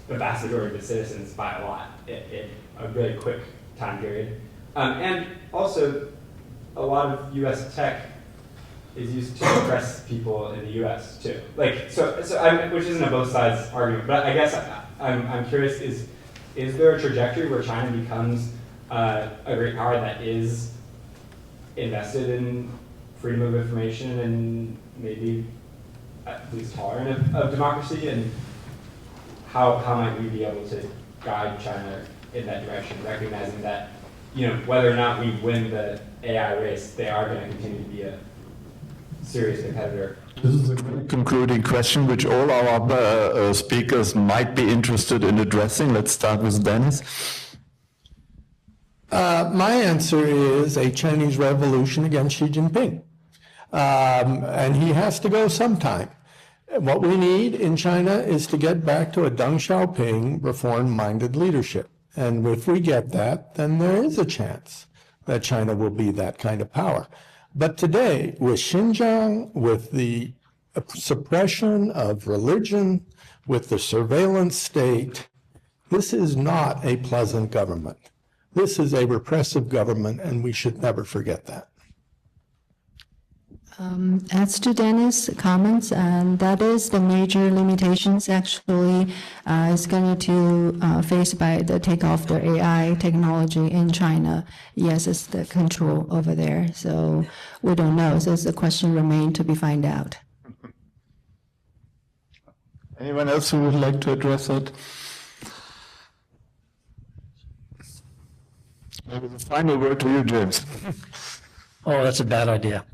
vast majority of its citizens by a lot in a really quick time period. And also, a lot of U.S. tech is used to oppress people in the U.S. too. Which isn't a both sides argument, but I guess I'm curious: is there a trajectory where China becomes a great power that is invested in freedom of information and maybe at least tolerant of democracy, and how might we be able to guide China in that direction, recognizing that, whether or not we win the AI race, they are going to continue to be a serious competitor. This is a good concluding question, which all our speakers might be interested in addressing. Let's start with Dennis. My answer is a Chinese revolution against Xi Jinping. And he has to go sometime. What we need in China is to get back to a Deng Xiaoping reform-minded leadership. And if we get that, then there is a chance that China will be that kind of power. But today, with Xinjiang, with the suppression of religion, with the surveillance state, this is not a pleasant government. This is a repressive government, and we should never forget that. As to Dennis' comments, and that is the major limitations actually is going to face by the takeoff the AI technology in China. Yes, it's the control over there. So we don't know. So the question remains to be found out. Anyone else who would like to address it? Maybe the final word to you, James. Oh, that's a bad idea.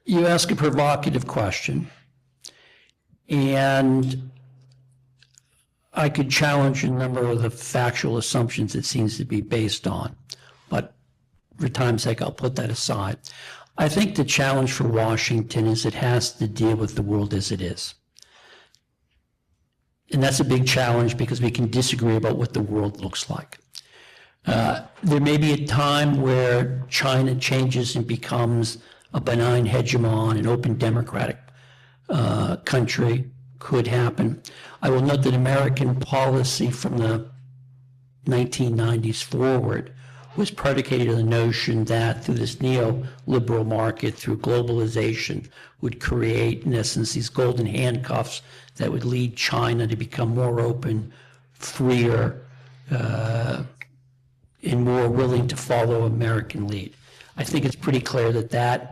You ask a provocative question, and I could challenge a number of the factual assumptions it seems to be based on, but for time's sake, I'll put that aside. I think the challenge for Washington is it has to deal with the world as it is. And that's a big challenge because we can disagree about what the world looks like. There may be a time where China changes and becomes a benign hegemon, an open democratic country, could happen. I will note that American policy from the 1990s forward was predicated on the notion that through this neoliberal market, through globalization, would create, in essence, these golden handcuffs that would lead China to become more open, freer, and more willing to follow American lead. I think it's pretty clear that that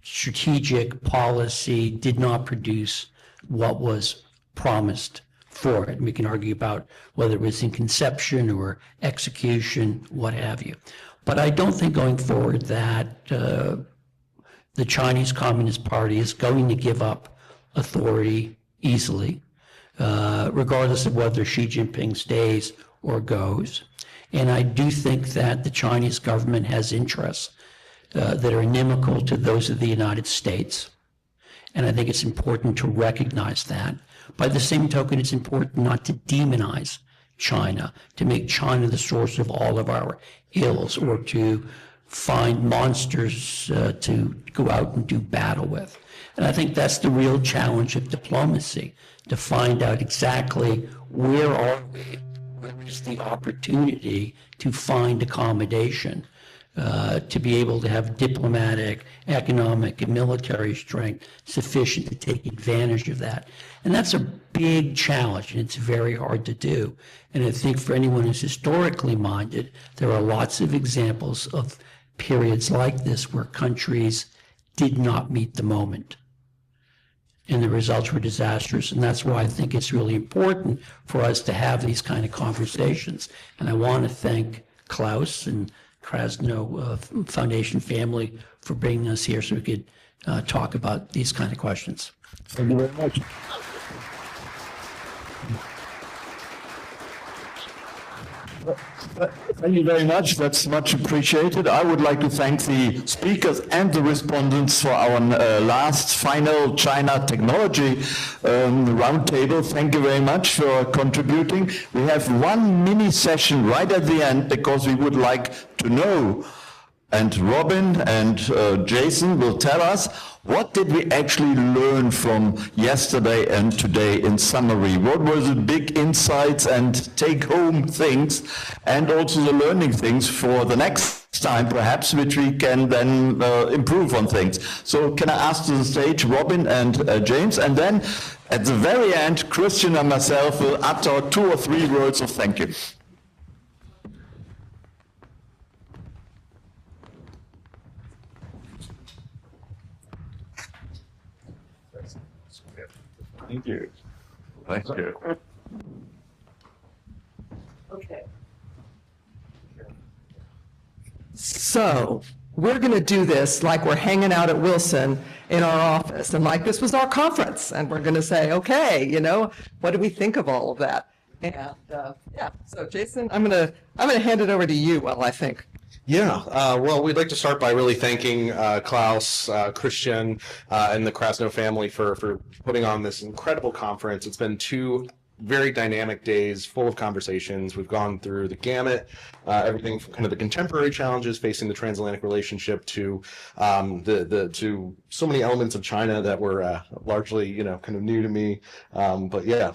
strategic policy did not produce what was promised for it. And we can argue about whether it was in conception or execution, what have you. But I don't think going forward that the Chinese Communist Party is going to give up authority easily, regardless of whether Xi Jinping stays or goes. And I do think that the Chinese government has interests that are inimical to those of the United States. And I think it's important to recognize that. By the same token, it's important not to demonize China, to make China the source of all of our ills, or to find monsters to go out and do battle with. And I think that's the real challenge of diplomacy, to find out exactly where are we, where is the opportunity to find accommodation, to be able to have diplomatic, economic, and military strength sufficient to take advantage of that. And that's a big challenge, and it's very hard to do. And I think for anyone who's historically minded, there are lots of examples of periods like this where countries did not meet the moment, and the results were disastrous. And that's why I think it's really important for us to have these kind of conversations. And I want to thank Klaus and Krasno Foundation family for bringing us here so we could talk about these kind of questions. Thank you very much. Thank you very much. That's much appreciated. I would like to thank the speakers and the respondents for our last final China technology roundtable. Thank you very much for contributing. We have one mini session right at the end because we would like to know, and Robin and Jason will tell us, what did we actually learn from yesterday and today in summary? What were the big insights and take-home things, and also the learning things for the next next time, perhaps, which we can then improve on things. So can I ask to the stage Robin and James, and then at the very end, Christian and myself will utter 2 or 3 words of thank you. Thank you. Thank you. Okay. So we're going to do this like we're hanging out at Wilson in our office, and like this was our conference, and we're going to say, okay, you know, what do we think of all of that? And yeah, so Jason, I'm going to hand it over to you while I think. Yeah, well, we'd like to start by really thanking Klaus, Christian, and the Krasno family for putting on this incredible conference. It's been 2 very dynamic days full of conversations. We've gone through the gamut, everything from kind of the contemporary challenges facing the transatlantic relationship to to so many elements of China that were largely, you know, kind of new to me. But yeah,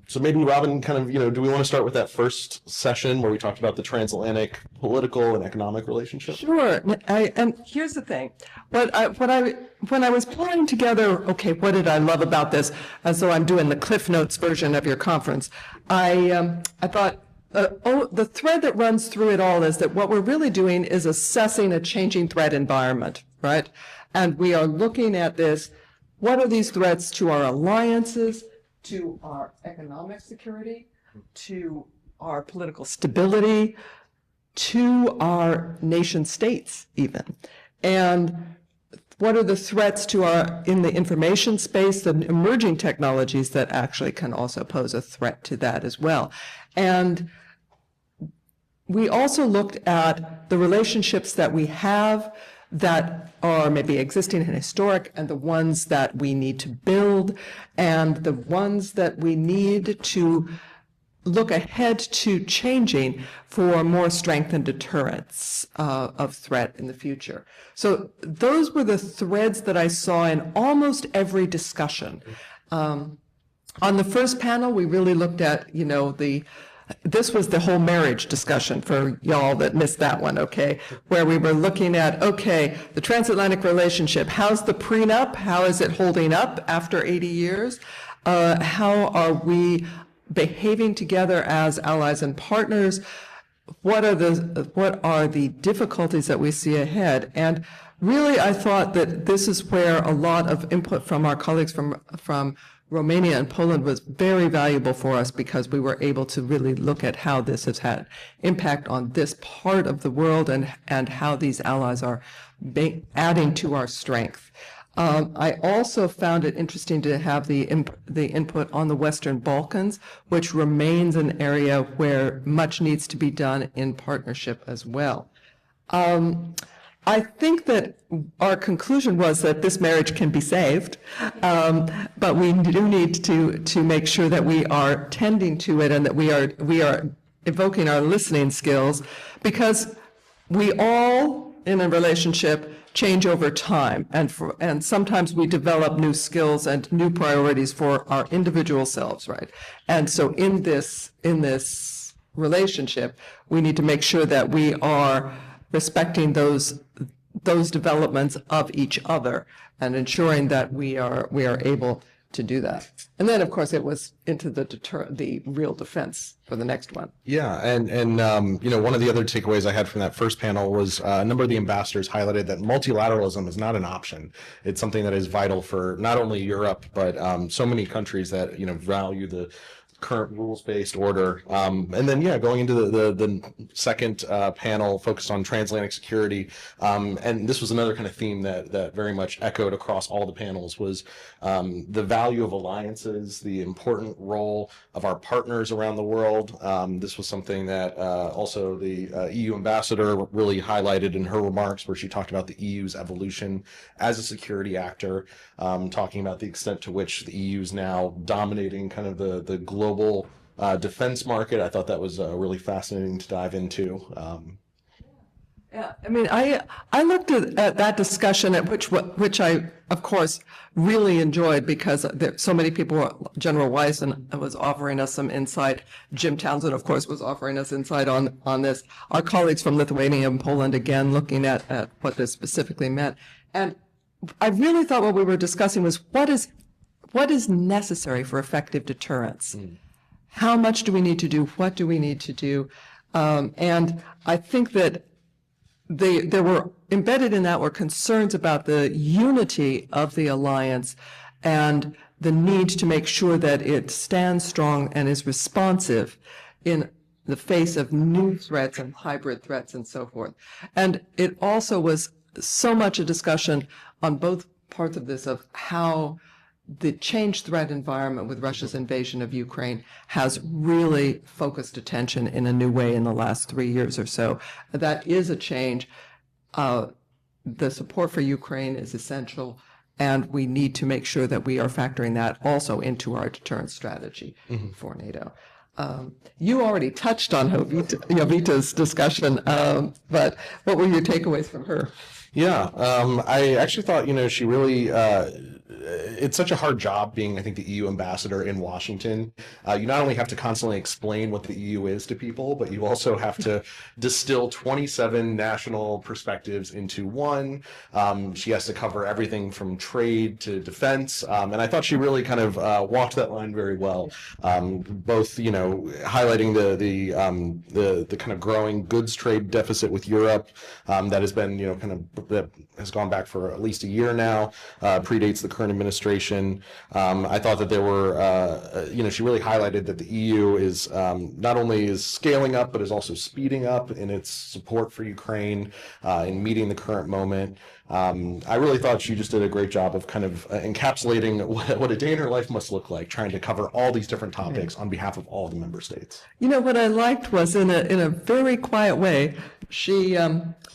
so maybe Robin, kind of, you know, do we want to start with that first session where we talked about the transatlantic political and economic relationship? Sure. And here's the thing. When I was pulling together, okay, what did I love about this? As though I'm doing the Cliff Notes version of your conference, I thought, the thread that runs through it all is that what we're really doing is assessing a changing threat environment, right? And we are looking at this. What are these threats to our alliances, to our economic security, to our political stability, to our nation states even? And what are the threats to in the information space, the emerging technologies that actually can also pose a threat to that as well? And we also looked at the relationships that we have that are maybe existing and historic, and the ones that we need to build, and the ones that we need to look ahead to changing for more strength and deterrence of threat in the future. So those were the threads that I saw in almost every discussion. On the first panel, we really looked at, you know, this was the whole marriage discussion for y'all that missed that one, okay? Where we were looking at, okay, the transatlantic relationship, how's the prenup? How is it holding up after 80 years? How are we behaving together as allies and partners? What are the difficulties that we see ahead? And really, I thought that this is where a lot of input from our colleagues from Romania and Poland was very valuable for us, because we were able to really look at how this has had impact on this part of the world, and how these allies are adding to our strength. I also found it interesting to have the input on the Western Balkans, which remains an area where much needs to be done in partnership as well. I think that our conclusion was that this marriage can be saved, but we do need to make sure that we are tending to it, and that we are evoking our listening skills, because we all in a relationship change over time, and sometimes we develop new skills and new priorities for our individual selves, right? And so in this relationship, we need to make sure that we are respecting those developments of each other, and ensuring that we are able to do that. And then, of course, it was into the real defense for the next one. Yeah, and you know, one of the other takeaways I had from that first panel was a number of the ambassadors highlighted that multilateralism is not an option. It's something that is vital for not only Europe, but so many countries that, you know, value the current rules-based order. And then, yeah, going into the second panel focused on transatlantic security, and this was another kind of theme that very much echoed across all the panels, was the value of alliances, the important role of our partners around the world. This was something that also the EU ambassador really highlighted in her remarks, where she talked about the EU's evolution as a security actor, talking about the extent to which the EU is now dominating kind of the global defense market. I thought that was really fascinating to dive into. Yeah, I mean, I looked at that discussion, at which I, of course, really enjoyed because there, so many people, General Weiss was offering us some insight. Jim Townsend, of course, was offering us insight on this. Our colleagues from Lithuania and Poland, again, looking at what this specifically meant. And I really thought what we were discussing was what is necessary for effective deterrence? How much do we need to do? What do we need to do? And I think that there were embedded in that were concerns about the unity of the alliance and the need to make sure that it stands strong and is responsive in the face of new threats and hybrid threats and so forth. And it also was so much a discussion on both parts of this of how the changed threat environment with Russia's invasion of Ukraine has really focused attention in a new way in the last 3 years or so. That is a change. The support for Ukraine is essential, and we need to make sure that we are factoring that also into our deterrence strategy for NATO. You already touched on Vita's discussion, but what were your takeaways from her? Yeah, I actually thought, she really, it's such a hard job being, I think, the EU ambassador in Washington. You not only have to constantly explain what the EU is to people, but you also have to distill 27 national perspectives into one. She has to cover everything from trade to defense. And I thought she really kind of walked that line very well, both, highlighting the kind of growing goods trade deficit with Europe that has been, that has gone back for at least a year now, predates the current administration. I thought that there were, she really highlighted that the EU is not only is scaling up, but is also speeding up in its support for Ukraine in meeting the current moment. I really thought she just did a great job of kind of encapsulating what a day in her life must look like, trying to cover all these different topics on behalf of all the member states. What I liked was in a very quiet way, she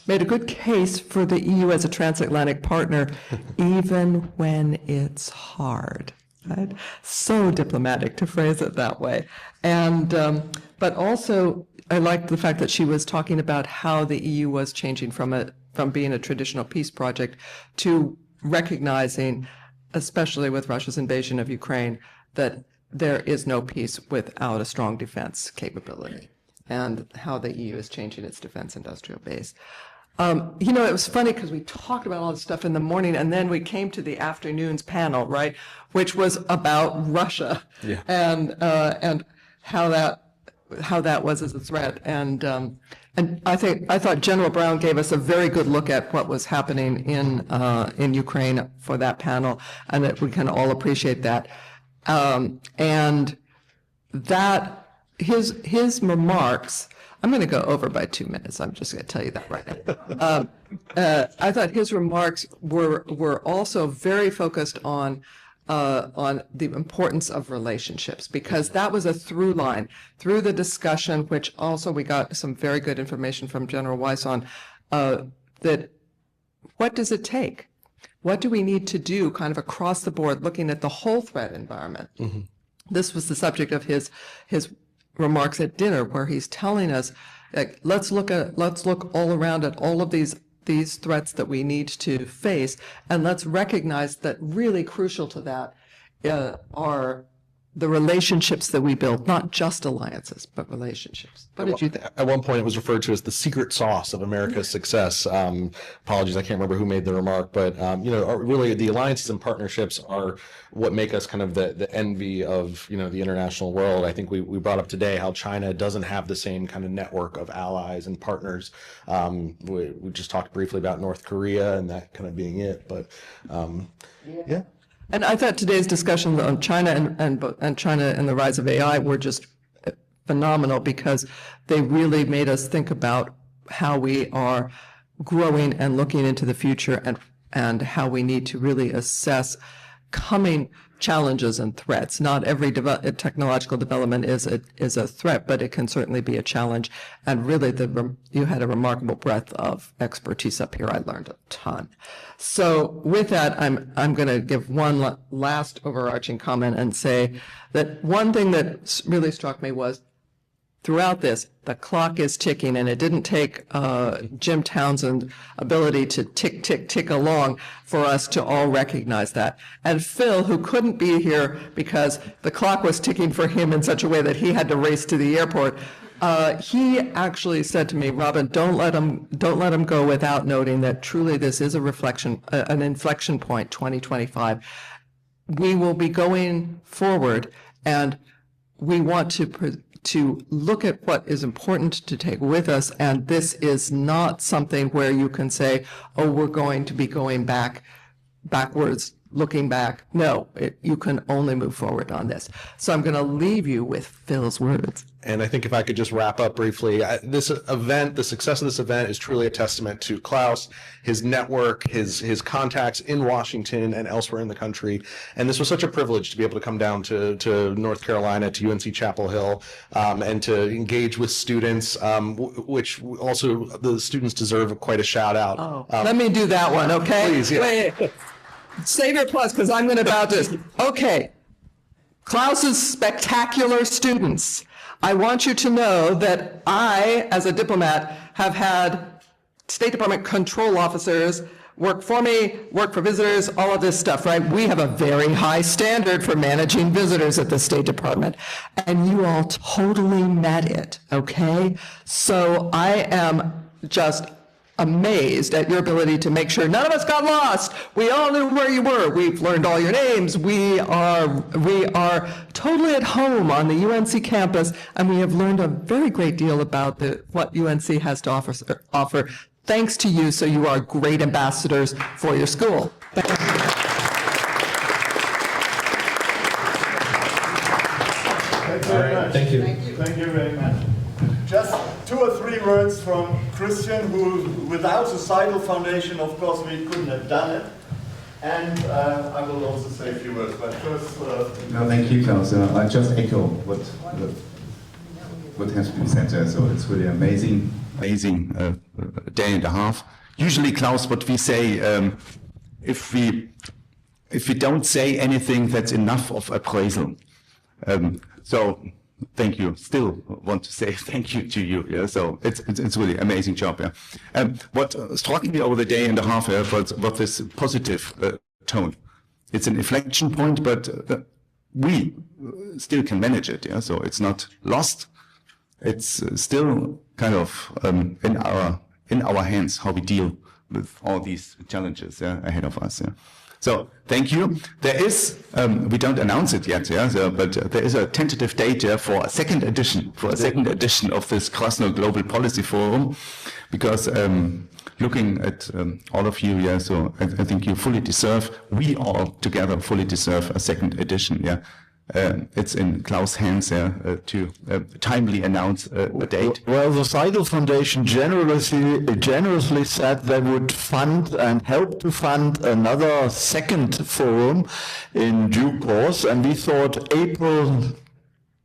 made a good case for the EU as a transatlantic partner, even when it's hard. Right? So diplomatic to phrase it that way. And but also, I liked the fact that she was talking about how the EU was changing from being a traditional peace project to recognizing, especially with Russia's invasion of Ukraine, that there is no peace without a strong defense capability, and how the EU is changing its defense industrial base. It was funny because we talked about all this stuff in the morning, and then we came to the afternoon's panel, right, which was about Russia and how that was as a threat. And I thought General Brown gave us a very good look at what was happening in Ukraine for that panel, and that we can all appreciate that. And that his remarks. I'm going to go over by 2 minutes. I'm just going to tell you that right now. I thought his remarks were also very focused on the importance of relationships, because that was a through line through the discussion, which also we got some very good information from General Weiss on, that what does it take? What do we need to do kind of across the board, looking at the whole threat environment? Mm-hmm. This was the subject of his remarks at dinner, where he's telling us, like, let's look all around at all of these threats that we need to face, and let's recognize that really crucial to that are the relationships that we build, not just alliances, but relationships. What did you think? At one point, it was referred to as the secret sauce of America's success. Apologies, I can't remember who made the remark, but really the alliances and partnerships are what make us kind of the envy of the international world. I think we brought up today how China doesn't have the same kind of network of allies and partners. We just talked briefly about North Korea and that kind of being it, but yeah. And I thought today's discussion on China and China and the rise of AI were just phenomenal, because they really made us think about how we are growing and looking into the future, and how we need to really assess coming challenges and threats. Not every technological development is a threat, but it can certainly be a challenge. And really, you had a remarkable breadth of expertise up here. I learned a ton. So with that, I'm going to give one last overarching comment and say that one thing that really struck me was throughout this, the clock is ticking, and it didn't take Jim Townsend's ability to tick, tick, tick along for us to all recognize that. And Phil, who couldn't be here because the clock was ticking for him in such a way that he had to race to the airport, he actually said to me, Robin, don't let him go without noting that truly this is a reflection, an inflection point, 2025. We will be going forward, and we want to look at what is important to take with us, and this is not something where you can say, oh, we're going to be going backwards, looking back. No, you can only move forward on this. So I'm going to leave you with Phil's words. And I think if I could just wrap up briefly, this event, the success of this event is truly a testament to Klaus, his network, his contacts in Washington and elsewhere in the country. And this was such a privilege to be able to come down to North Carolina, to UNC-Chapel Hill, and to engage with students, which also the students deserve quite a shout out. Oh, let me do that one, okay? Please, yeah. Wait. Save your plus, because I'm going to bow this. Okay. Klaus's spectacular students. I want you to know that I, as a diplomat, have had State Department control officers work for me, work for visitors, all of this stuff, right? We have a very high standard for managing visitors at the State Department, and you all totally met it, okay? So I am just amazed at your ability to make sure none of us got lost. We all knew where you were. We've learned all your names. We are totally at home on the UNC campus, and we have learned a very great deal about what UNC has to offer. Thanks to you, so you are great ambassadors for your school. Thank you very much. Thank you. Thank you very much. Just 2 or 3 words from Christian, who, without the Zeitgeist Foundation, of course, we couldn't have done it. And I will also say a few words, but first... No, thank you, Klaus. I just echo what has been said there. So it's really amazing day and a half. Usually, Klaus, what we say, if we don't say anything, that's enough of appraisal. So thank you. Still want to say thank you to you. Yeah, so it's really amazing job. Yeah. What struck me over the day and a half was this positive tone. It's an inflection point, but we still can manage it. Yeah, so it's not lost. It's still kind of in our hands how we deal with all these challenges ahead of us. Yeah. So thank you. There is, we don't announce it yet, but there is a tentative date for a second edition of this Krasno Global Policy Forum, because looking at all of you, so I think you fully deserve, we all together fully deserve a second edition. Yeah. It's in Klaus' hands to timely announce a date. Well, the Zeitgeist Foundation generously said they would fund and help to fund another second forum in due course, and we thought April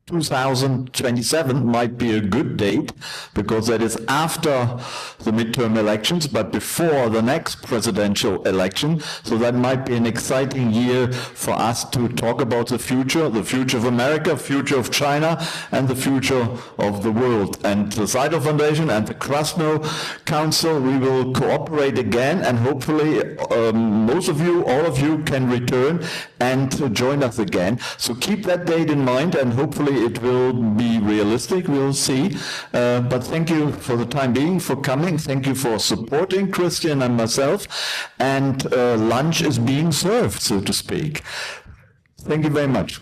2027 might be a good date, because that is after the midterm elections but before the next presidential election. So that might be an exciting year for us to talk about the future of America, future of China, and the future of the world. And the Zeitgeist Foundation and the Krasno Council, we will cooperate again, and hopefully most of you, all of you, can return and join us again. So keep that date in mind, and hopefully it will be realistic. We'll see. But thank you for the time being, for coming. Thank you for supporting Christian and myself. And lunch is being served, so to speak. Thank you very much.